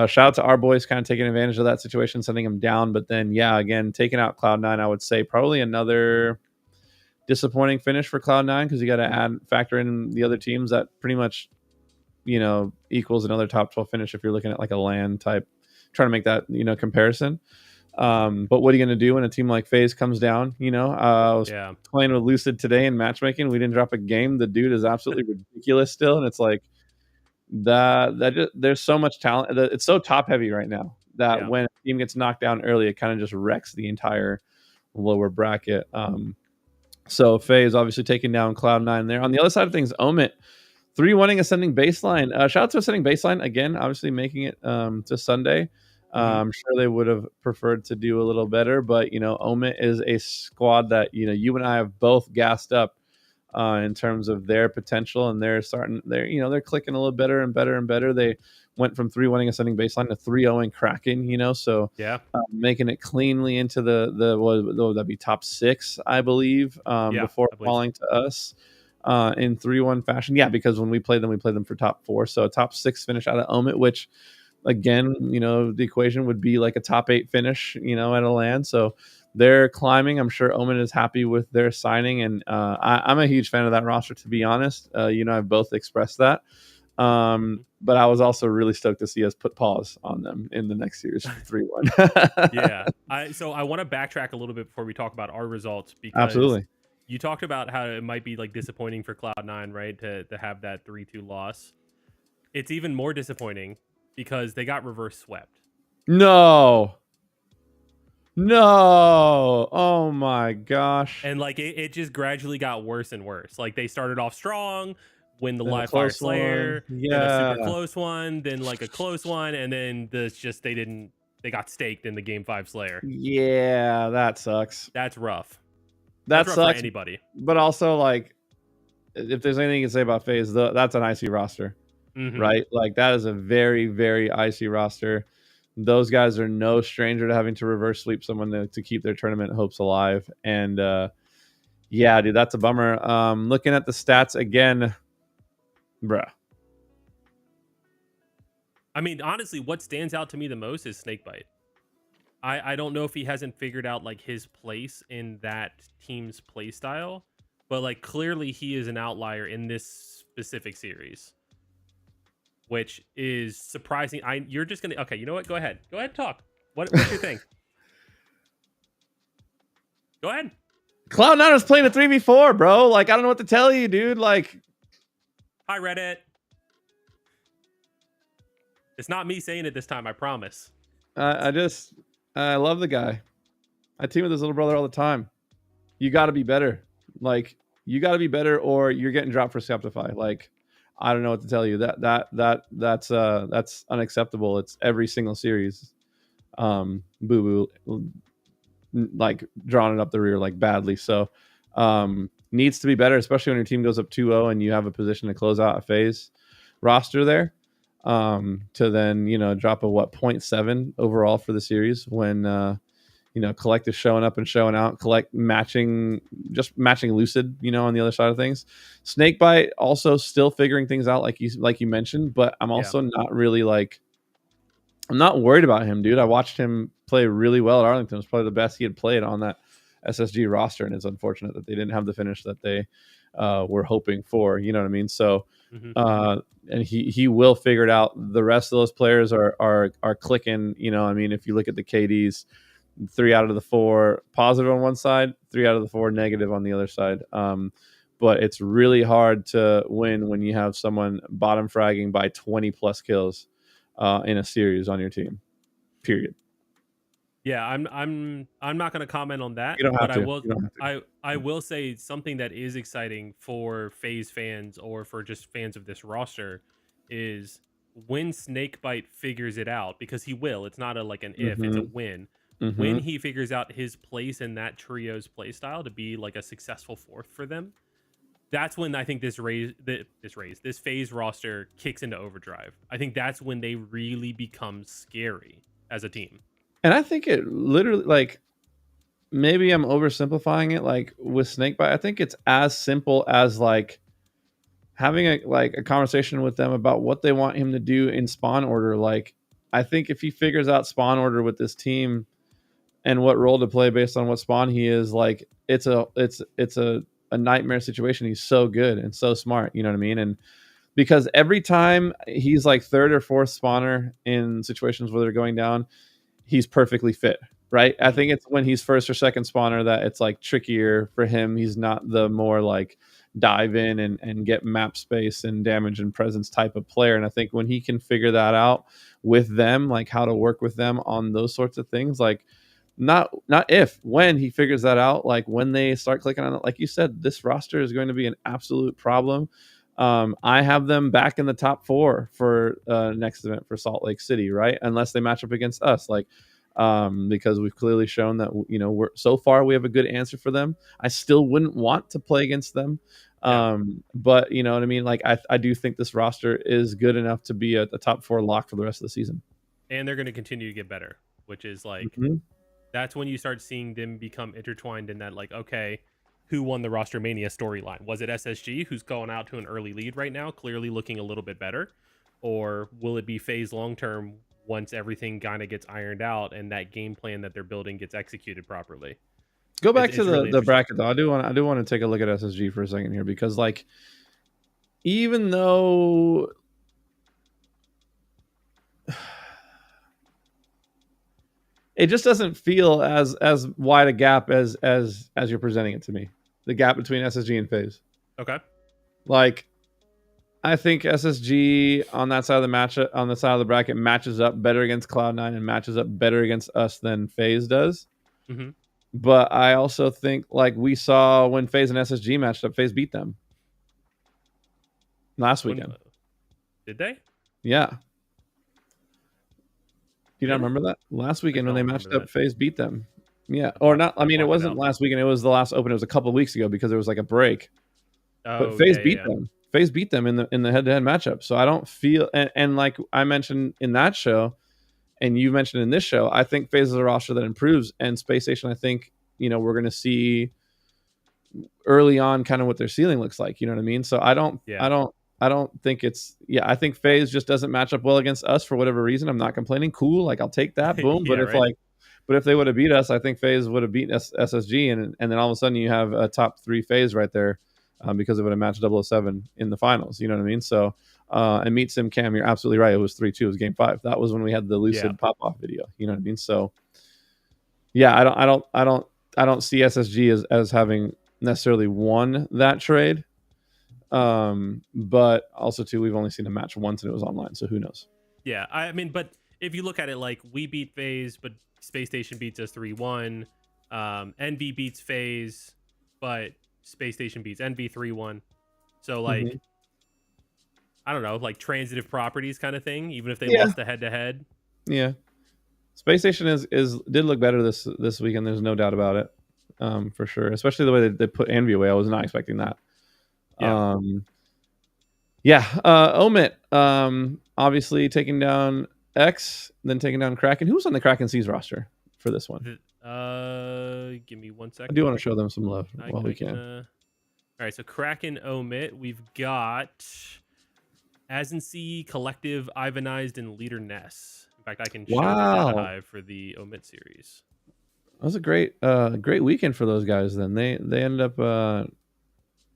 shout out to our boys kind of taking advantage of that situation, sending them down. But then again, taking out Cloud9, I would say probably another disappointing finish for Cloud9, because you got to factor in the other teams that pretty much equals another top 12 finish if you're looking at like a LAN type, trying to make that comparison. But what are you going to do when a team like FaZe comes down? I was playing with Lucid today in matchmaking. We didn't drop a game. The dude is absolutely ridiculous still, and it's like there's so much talent. It's so top heavy right now that when a team gets knocked down early, it kind of just wrecks the entire lower bracket. So FaZe obviously taking down Cloud9 there. On the other side of things, Omit 3-1ing Ascending Baseline. Shout out to Ascending Baseline again, obviously making it to Sunday. I'm sure they would have preferred to do a little better, but Omit is a squad that you and I have both gassed up in terms of their potential, and they're clicking a little better and better and better. They went from 3-1ing Ascending Baseline to 3-0ing Kraken, so making it cleanly into the what would that be, top 6, I believe, before falling to us in 3-1 fashion. Yeah, because when we played them for top 4, so a top 6 finish out of Omit, which again, the equation would be like a top 8 finish, at a LAN. So they're climbing. I'm sure Omen is happy with their signing, and I'm a huge fan of that roster, to be honest. I've both expressed that. But I was also really stoked to see us put pause on them in the next series for 3-1. So I want to backtrack a little bit before we talk about our results, because absolutely, you talked about how it might be like disappointing for Cloud9, right, to have that 3-2 loss. It's even more disappointing because they got reverse swept. No. Oh my gosh. And like it just gradually got worse and worse. Like they started off strong, win the Live Fire Slayer, then a super close one, then like a close one, and then they got staked in the Game 5 Slayer. Yeah, that sucks. That's rough. That's rough for anybody. But also, like, if there's anything you can say about FaZe, that's an icy roster. Mm-hmm. Right? Like, that is a very, very icy roster. Those guys are no stranger to having to reverse sweep someone to keep their tournament hopes alive. And yeah, dude, that's a bummer. Looking at the stats again, bruh. I mean, honestly, what stands out to me the most is Snakebite. I don't know if he hasn't figured out like his place in that team's play style, but like clearly he is an outlier in this specific series, which is surprising. You're just gonna okay. You know what? Go ahead and talk. What's your thing? Go ahead. Cloud9 is playing a 3v4, bro. Like, I don't know what to tell you, dude. Like, hi Reddit. It's not me saying it this time, I promise. I love the guy. I team with his little brother all the time. You got to be better. Like, you got to be better, or you're getting dropped for Skeptify. Like, I don't know what to tell you. That's unacceptable. It's every single series. Boo boo, like drawing it up the rear like badly. So needs to be better, especially when your team goes up 2-0 and you have a position to close out a FaZe roster there. To then drop a 0.7 overall for the series when Collect is showing up and showing out. Collect matching Lucid, on the other side of things. Snakebite also still figuring things out, like you mentioned, but I'm also not really I'm not worried about him, dude. I watched him play really well at Arlington. It was probably the best he had played on that SSG roster, and it's unfortunate that they didn't have the finish that they were hoping for. You know what I mean? So, and he will figure it out. The rest of those players are clicking. You know, I mean, if you look at the KDs, 3 out of the 4 positive on one side, 3 out of the 4 negative on the other side. But it's really hard to win when you have someone bottom fragging by 20 plus kills in a series on your team. Period. Yeah, I'm not going to comment on that. You don't have but to. I will say something that is exciting for FaZe fans or for just fans of this roster is when Snakebite figures it out, because he will. It's not an if, it's a when. When he figures out his place in that trio's playstyle to be like a successful fourth for them, that's when I think this FaZe roster kicks into overdrive. I think that's when they really become scary as a team. And I think it literally, like, maybe I'm oversimplifying it, like with Snakebite. I think it's as simple as like having a conversation with them about what they want him to do in spawn order. Like, I think if he figures out spawn order with this team and what role to play based on what spawn he is, like, it's a nightmare situation. He's so good and so smart, you know what I mean? And because every time he's like third or fourth spawner in situations where they're going down, he's perfectly fit, right? I think it's when he's first or second spawner that it's like trickier for him. He's not the more like dive in and get map space and damage and presence type of player. And I think when he can figure that out with them, like how to work with them on those sorts of things, like when he figures that out, like when they start clicking on it, like you said, this roster is going to be an absolute problem. I have them back in the top 4 for next event for Salt Lake City, right? Unless they match up against us, like because we've clearly shown that, you know, we have a good answer for them. I still wouldn't want to play against them, but you know what I mean. Like I do think this roster is good enough to be a top 4 lock for the rest of the season, and they're going to continue to get better, which is like that's when you start seeing them become intertwined in that, like, okay, who won the Roster Mania storyline? Was it SSG, who's going out to an early lead right now, clearly looking a little bit better? Or will it be FaZe long-term once everything kind of gets ironed out and that game plan that they're building gets executed properly? Go back to the bracket, though. I do want to take a look at SSG for a second here, because, like, even though it just doesn't feel as wide a gap as you're presenting it to me. The gap between SSG and FaZe. Okay. Like, I think SSG on that side of the matchup, on the side of the bracket, matches up better against Cloud9 and matches up better against us than FaZe does. But I also think, like we saw when FaZe and SSG matched up, FaZe beat them last weekend. Did they? Yeah. Do you not remember that? Last weekend when they matched up, FaZe beat them. Yeah. Or not. I mean, it wasn't last weekend. It was the last open. It was a couple of weeks ago because there was like a break. But FaZe beat them. FaZe beat them in the head-to-head matchup. So I don't feel, and like I mentioned in that show, and you mentioned in this show, I think FaZe is a roster that improves. And Space Station, I think, you know, we're going to see early on kind of what their ceiling looks like. You know what I mean? So I don't think it's, I think FaZe just doesn't match up well against us for whatever reason. I'm not complaining. Cool. Like, I'll take that. Boom. But if they would have beat us, I think FaZe would have beaten SSG. And then all of a sudden you have a top 3 FaZe right there because it would have matched 007 in the finals. You know what I mean? So, and Meet Sim Cam, you're absolutely right. It was 3-2. It was game 5. That was when we had the Lucid pop-off video. You know what I mean? So yeah, I don't see SSG as having necessarily won that trade. But also too, we've only seen a match once and it was online, so who knows? Yeah, I mean, but if you look at it, like, we beat FaZe, but Space Station beats us 3-1. Envy beats FaZe, but Space Station beats Envy 3-1. So, like, I don't know, like transitive properties kind of thing, even if they lost the head-to-head. Yeah. Space Station did look better this weekend, there's no doubt about it. For sure. Especially the way they put Envy away. I was not expecting that. Omit obviously taking down X, then taking down Kraken. Who's on the Kraken C's roster for this one? Give me 1 second. I do want to show them some love while we can. All right, so Kraken Omit. We've got Azency, Collective, Ivanized, and Leader Ness. In fact, I can show the data hive for the Omit series. That was a great weekend for those guys. Then they ended up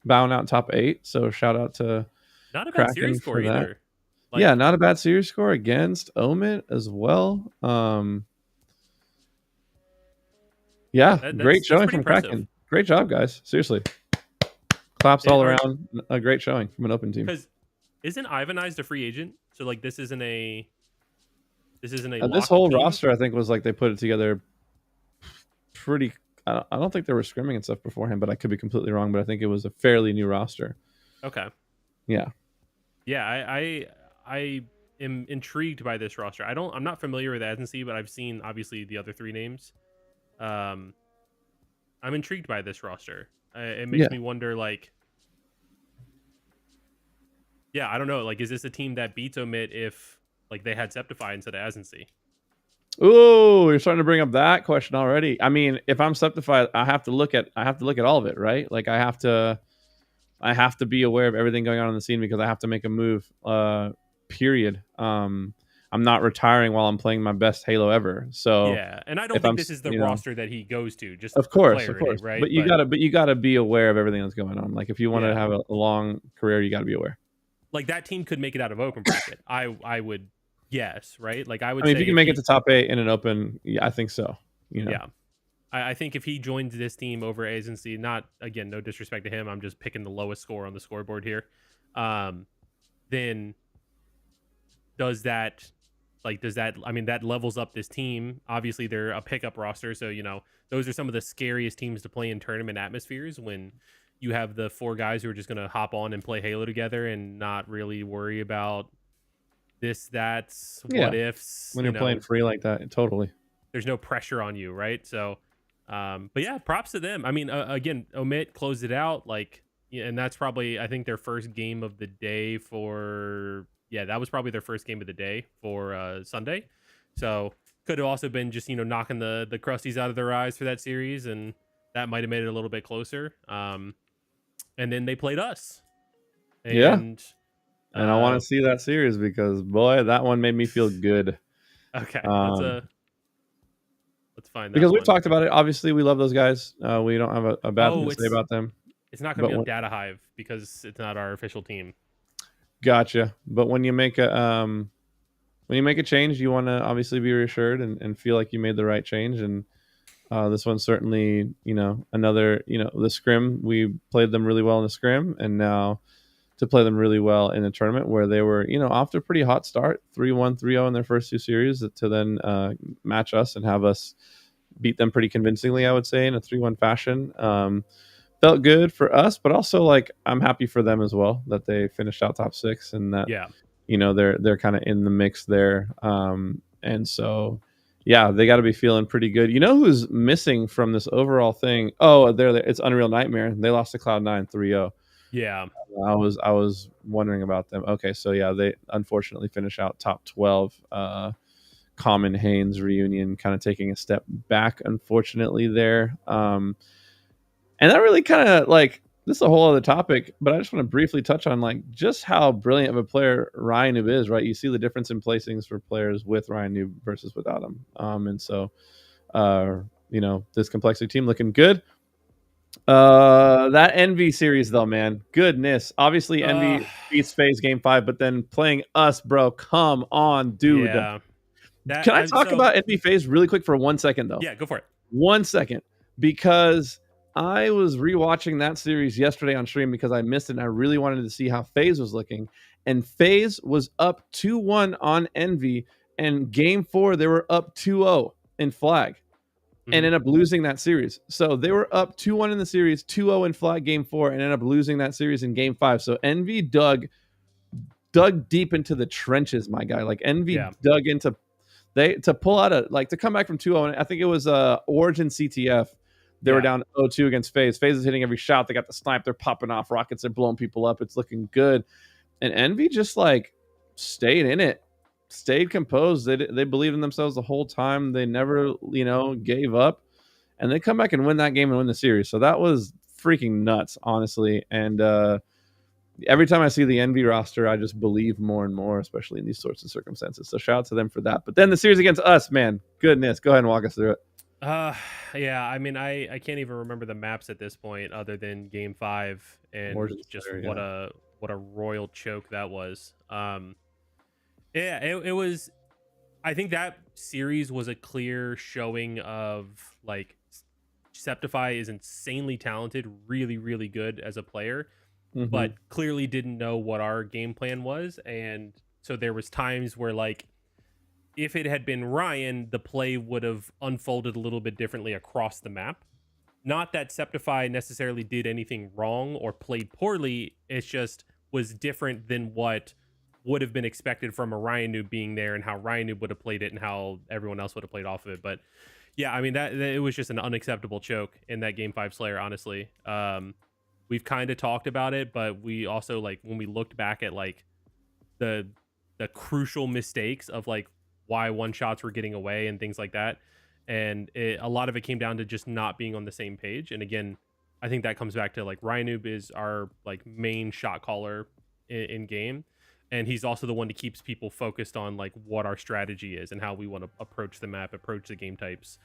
bowing out top 8. So shout out to not a bad Kraken series score either. Like, yeah, not a bad series score against Omit as well. Yeah, great showing from Kraken. Great job, guys. Seriously. Claps all around. A great showing from an open team. Because isn't Ivanized a free agent? So like this isn't a this whole team? Roster, I think, was like they put it together pretty. I don't think they were scrimming and stuff beforehand, but I could be completely wrong. But I think it was a fairly new roster. Okay. Yeah. Yeah, I am intrigued by this roster. I'm not familiar with Agency, but I've seen obviously the other 3 names. I'm intrigued by this roster. It makes me wonder, like, yeah, I don't know. Like, is this a team that beats Omit if like they had Septify instead of Agency? Oh, you're starting to bring up that question already. I mean, if I'm Septify, I have to look at all of it, right? Like I have to be aware of everything going on in the scene because I have to make a move. Period. I'm not retiring while I'm playing my best Halo ever. So yeah, and I don't think this is the roster that he goes to. Just of course, right? But you gotta be aware of everything that's going on. Like if you want to have a long career, you got to be aware. Like that team could make it out of open bracket. I would guess, right? Like I would. I mean, if you can make it to top 8 in an open, yeah, I think so. Yeah. I think if he joins this team over Agency, not again, no disrespect to him, I'm just picking the lowest score on the scoreboard here. Then does that I mean, that levels up this team. Obviously they're a pickup roster, so those are some of the scariest teams to play in tournament atmospheres when you have the 4 guys who are just going to hop on and play Halo together and not really worry about what ifs when you're playing free like that. Totally, there's no pressure on you, right? So but yeah, props to them. I mean, again, Omit closed it out, like, and that's probably, I think, their first game of the day that was probably their first game of the day for Sunday. So could have also been just knocking the crusties out of their eyes for that series, and that might have made it a little bit closer. And then they played us. And I want to see that series because, boy, that one made me feel good. Okay, let's find that because we've talked about it. Obviously, we love those guys. We don't have a bad thing to say about them. It's not going to be on Data Hive because it's not our official team. Gotcha. But when you make a change, you want to obviously be reassured and feel like you made the right change. And this one's certainly, another, the scrim. We played them really well in the scrim, and now to play them really well in the tournament where they were, off to a pretty hot start, 3-1, 3-0 in their first 2 series, to then match us and have us beat them pretty convincingly, I would say, in a 3-1 fashion. Felt good for us, but also like I'm happy for them as well that they finished out top 6 and that they're kind of in the mix there. And so yeah, they got to be feeling pretty good. Who's missing from this overall thing? Oh, there it's Unreal Nightmare. They lost to Cloud9 3-0. Yeah, I was wondering about them. Okay, so yeah, they unfortunately finish out top 12. Common Haynes reunion kind of taking a step back, unfortunately there. And that really kind of like, this is a whole other topic, but I just want to briefly touch on like just how brilliant of a player Ryan Noob is, right? You see the difference in placings for players with Ryan Noob versus without him. And so, this complexity team looking good. That Envy series though, man, goodness. Obviously Envy beats FaZe game 5, but then playing us, bro, come on, dude. Yeah. Can I talk about Envy FaZe really quick for 1 second though? Yeah, go for it. 1 second, because I was rewatching that series yesterday on stream because I missed it and I really wanted to see how FaZe was looking. And FaZe was up 2-1 on Envy, and game 4 they were up 2-0 in Flag and ended up losing that series. So they were up 2-1 in the series, 2-0 in Flag game 4, and ended up losing that series in game 5. So Envy dug deep into the trenches, my guy. Like Envy dug into to pull out to come back from 2-0. And I think it was Origin CTF. They were down 0-2 against FaZe. FaZe is hitting every shot. They got the snipe. They're popping off rockets. They're blowing people up. It's looking good. And Envy just like stayed in it, stayed composed. They believed in themselves the whole time. They never, gave up. And they come back and win that game and win the series. So that was freaking nuts, honestly. And every time I see the Envy roster, I just believe more and more, especially in these sorts of circumstances. So shout out to them for that. But then the series against us, man, goodness. Go ahead and walk us through it. Yeah, I mean, I can't even remember the maps at this point other than game 5 and just There, what a royal choke that was. Yeah, it was. I think that series was a clear showing of like Septify is insanely talented, really, really good as a player, but clearly didn't know what our game plan was. And so there was times where like if it had been Ryan, the play would have unfolded a little bit differently across the map. Not that Septify necessarily did anything wrong or played poorly. It's just was different than what would have been expected from a Ryan Noob being there and how Ryan Noob would have played it and how everyone else would have played off of it. But yeah, I mean that it was just an unacceptable choke in that game 5 Slayer, honestly. We've kind of talked about it, but we also like when we looked back at like the crucial mistakes of like why one shots were getting away and things like that. And a lot of it came down to just not being on the same page. And again, I think that comes back to like Ryanoob is our like main shot caller in game. And he's also the one that keeps people focused on like what our strategy is and how we want to approach the map, approach the game types.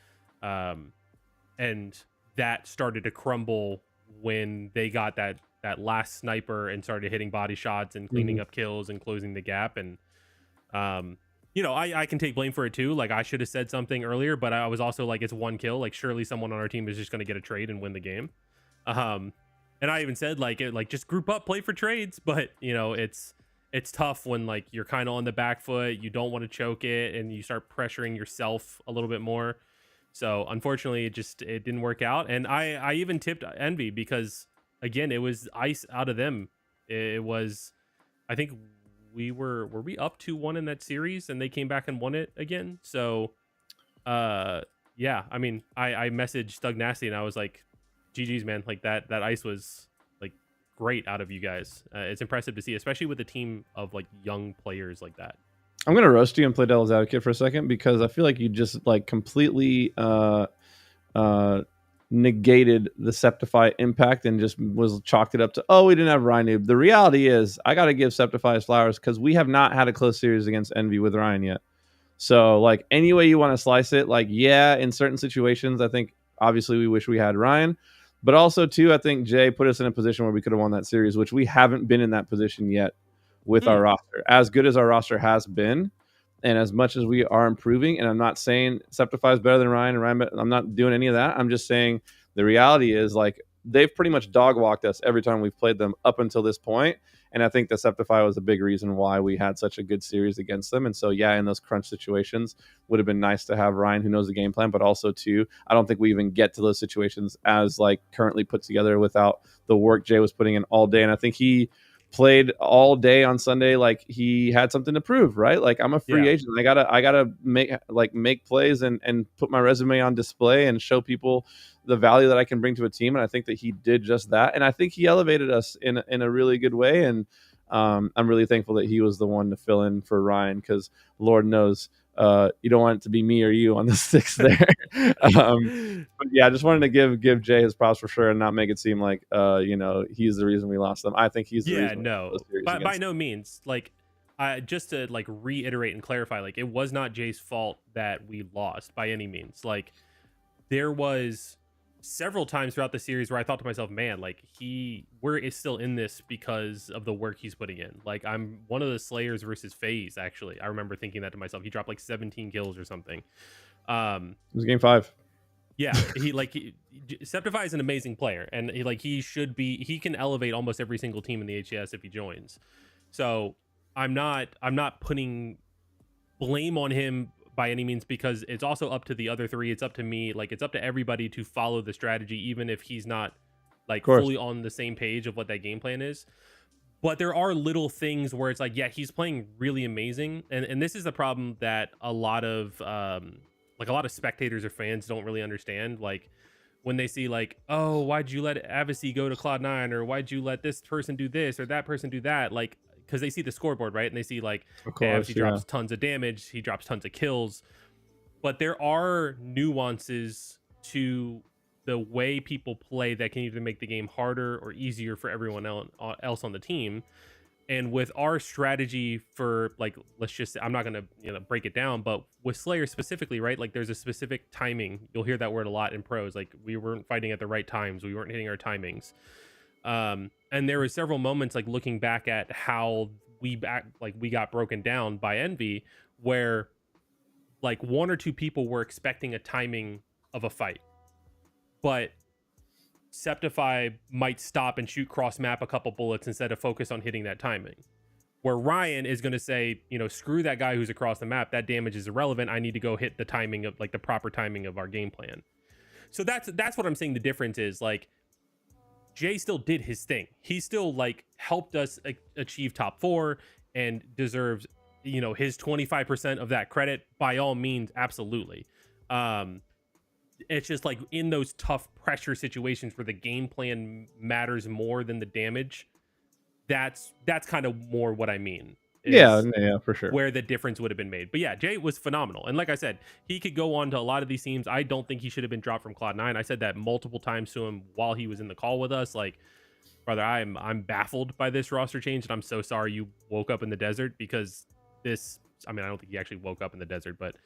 And that started to crumble when they got that last sniper and started hitting body shots and cleaning up kills and closing the gap. And you know, I can take blame for it too. Like I should have said something earlier, but I was also like, it's one kill. Like surely someone on our team is just going to get a trade and win the game. And I even said like just group up, play for trades. But you know, it's tough when like you're kind of on the back foot. You don't want to choke it, and you start pressuring yourself a little bit more. So unfortunately, it didn't work out. And I even tipped Envy because again, it was ice out of them. It was, I think were we up 2-1 in that series and they came back and won it again. So yeah, I mean I messaged Thug Nasty and I was like, GG's man, like that ice was like great out of you guys. It's impressive to see, especially with a team of like young players like that. I'm gonna roast you and play devil's advocate for a second because I feel like you just like completely negated the Septify impact and just was chalked it up to, oh, we didn't have Ryan Noob. The reality is I got to give Septify his flowers because we have not had a close series against Envy with Ryan yet. So like any way you want to slice it, like yeah, in certain situations, I think obviously we wish we had Ryan, but also too, I think Jay put us in a position where we could have won that series, which we haven't been in that position yet with our roster. As good as our roster has been, and as much as we are improving, and I'm not saying Septify is better than Ryan and Ryan, I'm not doing any of that. I'm just saying the reality is like they've pretty much dog walked us every time we've played them up until this point. And I think the Septify was a big reason why we had such a good series against them. And so, yeah, in those crunch situations, would have been nice to have Ryan who knows the game plan, but also too, I don't think we even get to those situations as like currently put together without the work Jay was putting in all day. And I think he played all day on Sunday like he had something to prove, right? Like I'm a free agent. I gotta make plays and put my resume on display and show people the value that I can bring to a team. And I think that he did just that. And I think he elevated us in a really good way. And I'm really thankful that he was the one to fill in for Ryan because Lord knows you don't want it to be me or you on the sticks there. But yeah, I just wanted to give Jay his props for sure and not make it seem like you know, he's the reason we lost them. I think he's the reason. No, by no means. Like just to like reiterate and clarify, like it was not Jay's fault that we lost by any means. Like there was several times throughout the series where I thought to myself, man, like we're still in this because of the work he's putting in. Like I'm one of the Slayers versus FaZe, actually. I remember thinking that to myself. He dropped like 17 kills or something. It was game 5. Yeah, Septify is an amazing player, and he can elevate almost every single team in the HCS if he joins. So I'm not putting blame on him by any means because it's also up to the other three. It's up to me. Like it's up to everybody to follow the strategy, even if he's not like fully on the same page of what that game plan is. But there are little things where it's like, yeah, he's playing really amazing, and this is the problem that a lot of spectators or fans don't really understand. Like when they see like, oh, why'd you let Avicii go to Cloud9, or why'd you let this person do this or that person do that? Like because they see the scoreboard, right? And they see like, Avicii drops tons of damage, he drops tons of kills, but there are nuances to the way people play that can either make the game harder or easier for everyone else on the team. And with our strategy for like, let's just, I'm not going to break it down, but with Slayer specifically, right? Like there's a specific timing. You'll hear that word a lot in pros. Like we weren't fighting at the right times. We weren't hitting our timings. And there were several moments like looking back at how we got broken down by Envy, where like one or two people were expecting a timing of a fight, but Septify might stop and shoot cross map a couple bullets instead of focus on hitting that timing. Where Ryan is going to say, screw that guy who's across the map. That damage is irrelevant. I need to go hit the timing of like the proper timing of our game plan. So that's what I'm saying. The difference is like Jay still did his thing. He still like helped us achieve top 4 and deserves, his 25% of that credit by all means. Absolutely. It's just like in those tough pressure situations where the game plan matters more than the damage. That's kind of more what I mean. Yeah, for sure. Where the difference would have been made. But yeah, Jay was phenomenal. And like I said, he could go on to a lot of these teams. I don't think he should have been dropped from Cloud9. I said that multiple times to him while he was in the call with us. Like, brother, I'm baffled by this roster change, and I'm so sorry you woke up in the desert, because this, I don't think he actually woke up in the desert, but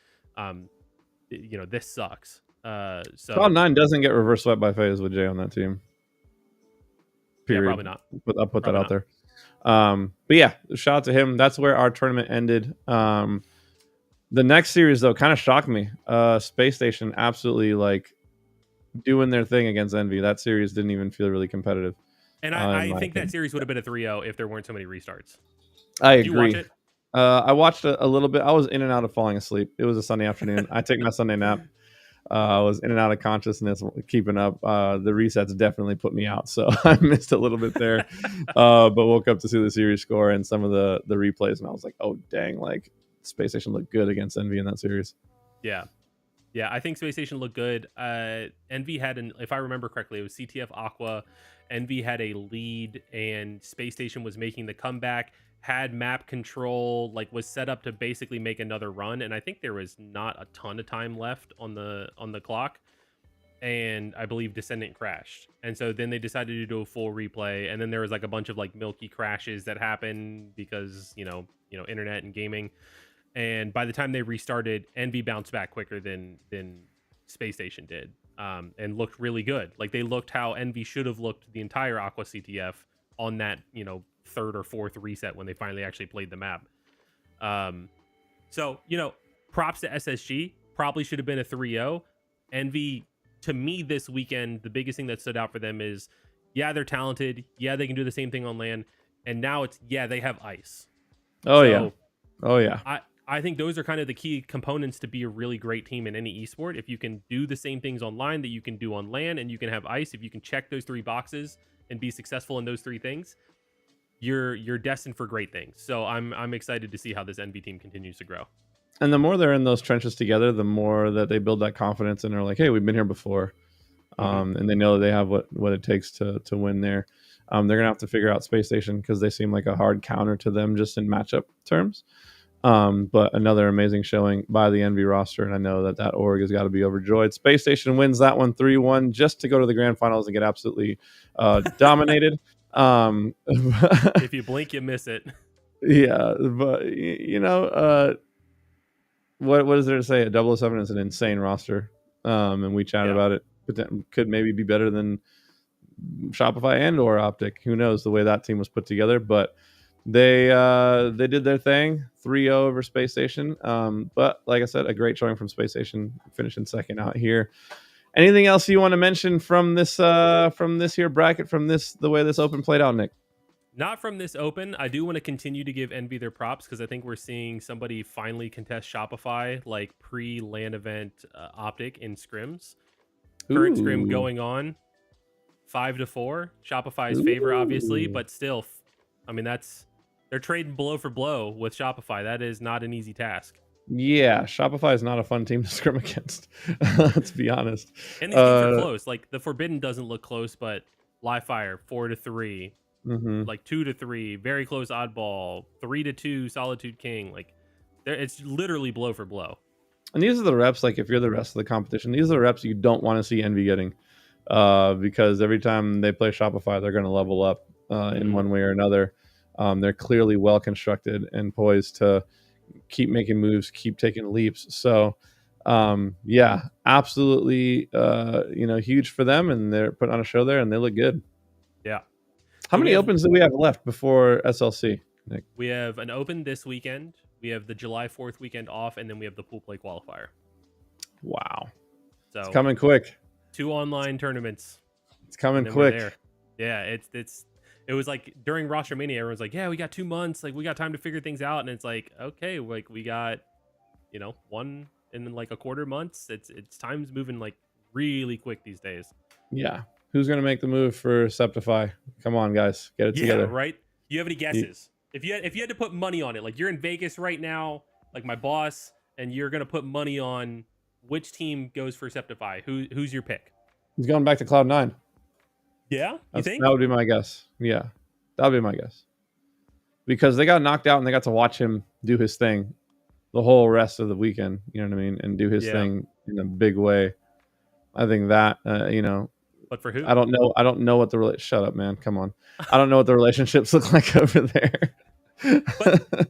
this sucks. So Cloud9 doesn't get reverse swept by FaZe with Jay on that team. Period. Yeah, probably not. But I'll put that out there. But yeah, shout out to him. That's where our tournament ended. The next series though kind of shocked me. Space Station absolutely like doing their thing against Envy. That series didn't even feel really competitive. And I think that series would have been a 3-0 if there weren't so many restarts. I agree. Did you watch it? I watched a little bit. I was in and out of falling asleep. It was a Sunday afternoon. I take my Sunday nap. I was in and out of consciousness, keeping up. The resets definitely put me out, so I missed a little bit there. But woke up to see the series score and some of the replays, and I was like, "Oh dang!" Like Space Station looked good against Envy in that series. Yeah, I think Space Station looked good. Envy had if I remember correctly, it was CTF Aqua. Envy had a lead, and Space Station was making the comeback. Had map control, like was set up to basically make another run, and I think there was not a ton of time left on the clock, and I believe Descendant crashed, and so then they decided to do a full replay, and then there was like a bunch of like milky crashes that happened because internet and gaming, and by the time they restarted, Envy bounced back quicker than Space Station did, and looked really good. Like they looked how Envy should have looked the entire Aqua CTF on that third or fourth reset when they finally actually played the map. So props to SSG. Probably should have been a 3-0. Envy, to me this weekend, the biggest thing that stood out for them is, yeah, they're talented, yeah, they can do the same thing on LAN, and now it's, yeah, they have ice. Oh yeah. I think those are kind of the key components to be a really great team in any esport. If you can do the same things online that you can do on LAN, and you can have ice, if you can check those 3 boxes and be successful in those 3 things, you're destined for great things. So I'm excited to see how this Envy team continues to grow. And the more they're in those trenches together, the more that they build that confidence, and they're like, hey, we've been here before. And they know they have what it takes to win there. They're gonna have to figure out Space Station, because they seem like a hard counter to them just in matchup terms. But another amazing showing by the Envy roster, and I know that org has got to be overjoyed. Space Station wins that one 3-1 just to go to the grand finals and get absolutely dominated. If you blink, you miss it. Yeah, but what is there to say? 007 is an insane roster, and we chatted about it. Could maybe be better than Shopify and or Optic. Who knows the way that team was put together? But they did their thing, 3-0 over Space Station. But like I said, a great showing from Space Station, finishing second out here. Anything else you want to mention from this here bracket, from the way this open played out, Nick? Not from this open. I do want to continue to give Envy their props, because I think we're seeing somebody finally contest Shopify, like pre-LAN event Optic in scrims. Current scrim going on 5-4. Shopify's favor, obviously, but still, they're trading blow for blow with Shopify. That is not an easy task. Yeah, Shopify is not a fun team to scrim against. Let's be honest. And these games are close. Like the Forbidden doesn't look close, but Live Fire 4-3, like 2-3, very close Oddball, 3-2 Solitude King. Like it's literally blow for blow. And these are the reps. Like if you're the rest of the competition, these are the reps you don't want to see Envy getting, because every time they play Shopify, they're going to level up in one way or another. They're clearly well constructed and poised to keep making moves, keep taking leaps. So yeah, absolutely huge for them, and they're putting on a show there and they look good. Yeah. How many opens do we have left before SLC, Nick? We have an open this weekend, we have the July 4th weekend off, and then we have the pool play qualifier. Wow. So it's coming quick. 2 online tournaments. It's coming quick. Yeah, it was like during Roster Mania, everyone's like, yeah, we got 2 months, like we got time to figure things out, and it's like, okay, like we got 1 and then like a quarter months. It's time's moving like really quick these days. Yeah. Who's gonna make the move for Septify? Come on, guys, get it together. Right. Do you have any guesses? If you had to put money on it, like you're in Vegas right now, like my boss, and you're gonna put money on which team goes for Septify, who's your pick? He's going back to Cloud9. Yeah, you think? That would be my guess. Yeah, that would be my guess. Because they got knocked out and they got to watch him do his thing the whole rest of the weekend. You know what I mean? And do his thing in a big way. I think that But for who? I don't know what the shut up, man. Come on. I don't know what the relationships look like over there.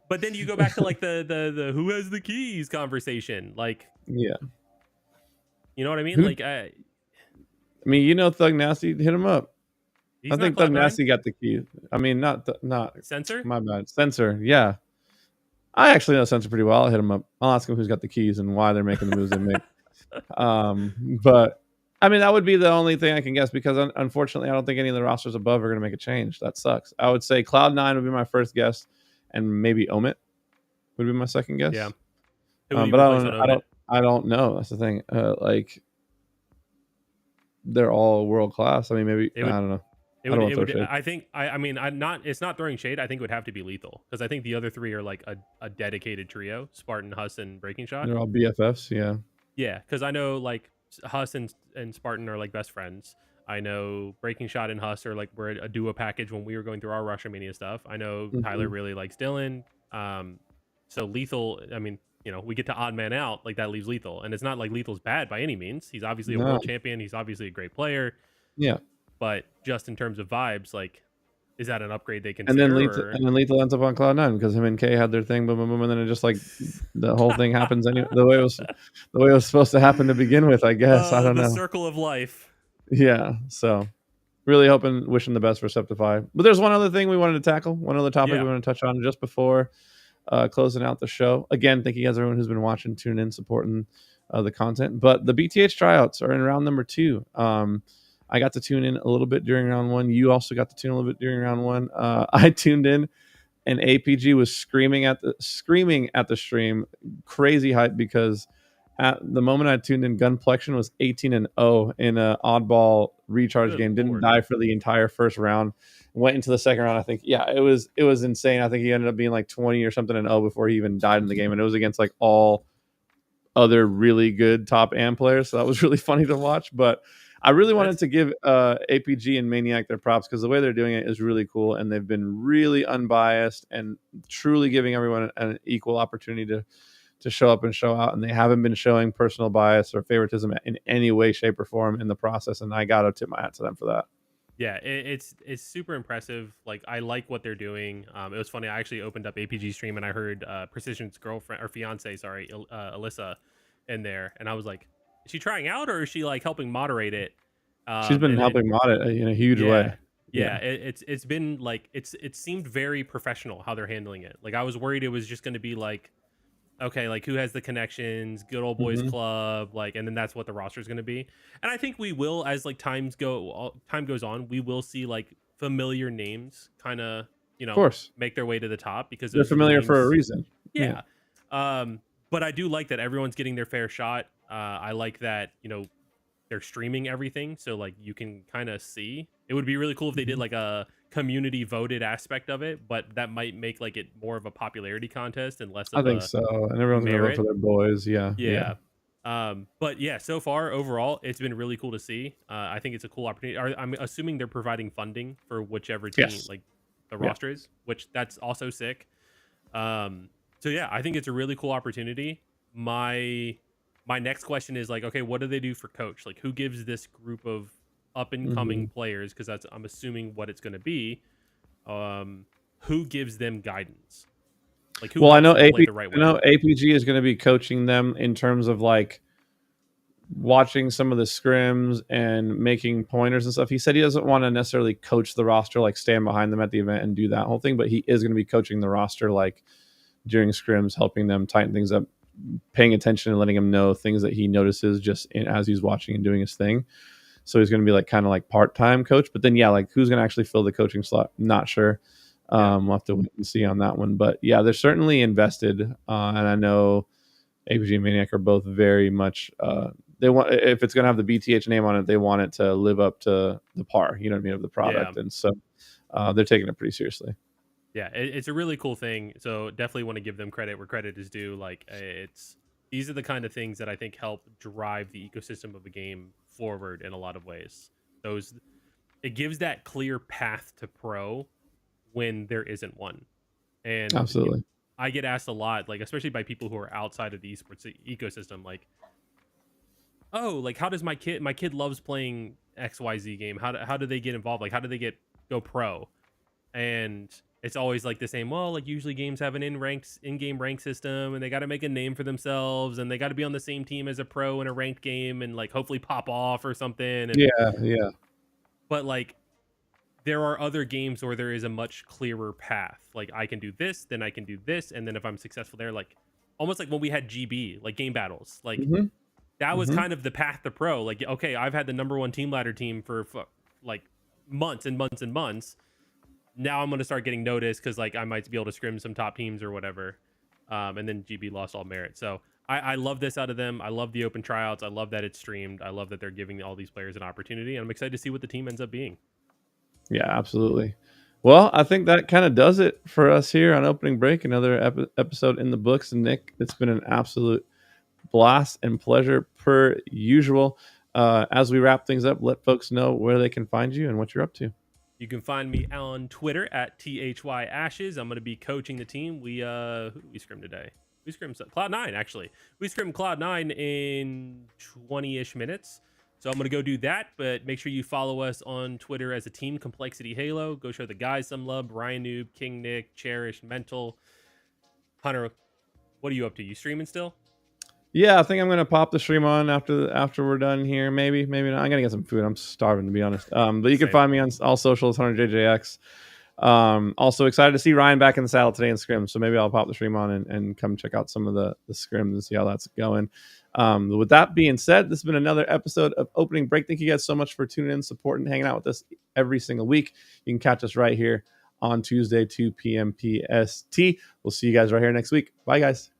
but then you go back to like the who has the keys conversation. Like, yeah. You know what I mean? I mean, Thug Nasty, hit him up. I think Thug Nasty got the key. I mean, not Sensor. My bad. Sensor. Yeah. I actually know Sensor pretty well. I'll hit him up. I'll ask him who's got the keys and why they're making the moves they make. But I mean, that would be the only thing I can guess because unfortunately, I don't think any of the rosters above are going to make a change. That sucks. I would say Cloud9 would be my first guess, and maybe Omit would be my second guess. Yeah. But I don't know. That's the thing. They're all world class. I mean, maybe I don't know. It's not throwing shade. I think it would have to be Lethal because I think the other 3 are like a dedicated trio: Spartan, Huss, and Breaking Shot. They're all BFFs. Yeah. Yeah, because I know like Huss and Spartan are like best friends. I know Breaking Shot and Huss are like we're a duo package when we were going through our Russia Mania stuff. I know Tyler really likes Dylan. So Lethal, I mean, we get to odd man out, like that leaves Lethal. And it's not like Lethal's bad by any means. He's obviously a world champion. He's obviously a great player. Yeah. But just in terms of vibes, like, is that an upgrade they can? And then Lethal ends up on Cloud9 because him and Kay had their thing, boom, boom, boom, and then it just like the whole thing happens anyway. The way it was supposed to happen to begin with, I guess. I don't know. The circle of life. Yeah. So really wishing the best for Septify. But there's one other thing we wanted to tackle, one other topic we want to touch on just before closing out the show. Again, thank you guys, everyone who's been watching, tuning in, supporting the content. But the BTH tryouts are in round number 2. I got to tune in a little bit during round 1. You also got to tune in a little bit during round 1. I tuned in, and APG was screaming at the stream, crazy hype because at the moment I tuned in, Gunplexion was 18-0 in an oddball recharge game. Didn't die for the entire first round. Went into the second round. I think, it was insane. I think he ended up being like 20 or something and 0 before he even died in the game, and it was against like all other really good top AM players. So that was really funny to watch, but. I really wanted to give APG and Maniac their props because the way they're doing it is really cool, and they've been really unbiased and truly giving everyone an equal opportunity to show up and show out, and they haven't been showing personal bias or favoritism in any way, shape, or form in the process, and I gotta tip my hat to them for that. Yeah, it's super impressive. Like, I like what they're doing. It was funny. I actually opened up APG stream and I heard Precision's girlfriend or fiance, Alyssa, in there, and I was like, is she trying out or is she like helping moderate it? She's been helping mod it in a huge way. Yeah, it's been like it seemed very professional how they're handling it. Like I was worried it was just going to be like, okay, like who has the connections, good old boys club, like, and then that's what the roster is going to be. And I think we will, as like time goes on, we will see like familiar names kind of of course, make their way to the top because they're familiar for a reason. Yeah. But I do like that everyone's getting their fair shot. I like that, they're streaming everything. So like you can kind of see. It would be really cool if they did like a community voted aspect of it, but that might make like it more of a popularity contest and less of I think so. And everyone's going to vote for their boys. Yeah. But yeah, so far overall, it's been really cool to see. I think it's a cool opportunity. I'm assuming they're providing funding for whichever team like the roster is, which that's also sick. So yeah, I think it's a really cool opportunity. My next question is like, okay, what do they do for coach? Like, who gives this group of up and coming players? Because I'm assuming what it's going to be. who gives them guidance? Like, who well, I know play the right way? I know APG is going to be coaching them in terms of like watching some of the scrims and making pointers and stuff. He said he doesn't want to necessarily coach the roster, like stand behind them at the event and do that whole thing, but he is going to be coaching the roster like during scrims, helping them tighten things up, paying attention and letting him know things that he notices as he's watching and doing his thing. So he's going to be like kind of like part-time coach, but then like who's going to actually fill the coaching slot? Not sure. We'll have to wait and see on that one, but yeah, they're certainly invested. And I know APG and Maniac are both very much, they want, if it's going to have the BTH name on it, they want it to live up to the par, you know what I mean, of the product. Yeah. And so they're taking it pretty seriously. Yeah, it's a really cool thing. So definitely want to give them credit where credit is due. Like these are the kind of things that I think help drive the ecosystem of a game forward in a lot of ways. It gives that clear path to pro when there isn't one. And absolutely, I get asked a lot, like especially by people who are outside of the esports ecosystem, like, oh, like how does my kid loves playing XYZ game? How do they get involved? Like how do they go pro? And it's always like the same. Well, like usually games have an in-game rank system, and they got to make a name for themselves, and they got to be on the same team as a pro in a ranked game, and like hopefully pop off or something. And, yeah. But like, there are other games where there is a much clearer path. Like I can do this, then I can do this, and then if I'm successful there, like almost like when we had GB, like game battles, like that was kind of the path to pro. Like, okay, I've had the #1 team ladder team for like months and months and months. Now I'm going to start getting noticed because like I might be able to scrim some top teams or whatever. And then GB lost all merit. So I love this out of them. I love the open tryouts. I love that it's streamed. I love that they're giving all these players an opportunity. And I'm excited to see what the team ends up being. Yeah, absolutely. Well, I think that kind of does it for us here on Opening Break. Another episode in the books. And Nick, it's been an absolute blast and pleasure per usual. As we wrap things up, let folks know where they can find you and what you're up to. You can find me on Twitter at THYAshes. I'm going to be coaching the team. We scrimmed today. We scrimmed Cloud9, actually. We scrimmed Cloud9 in 20-ish minutes. So I'm going to go do that, but make sure you follow us on Twitter as a team, Complexity Halo. Go show the guys some love. Ryan Noob, King Nick, Cherish, Mental. Hunter, what are you up to? You streaming still? Yeah, I think I'm gonna pop the stream on after we're done here. Maybe not. I'm gonna get some food. I'm starving, to be honest. But you can find me on all socials, HunterJJX. Also excited to see Ryan back in the saddle today in scrim. So maybe I'll pop the stream on and come check out some of the scrims and see how that's going. With that being said, this has been another episode of Opening Break. Thank you guys so much for tuning in, supporting, hanging out with us every single week. You can catch us right here on Tuesday, 2 p.m. PST. We'll see you guys right here next week. Bye, guys.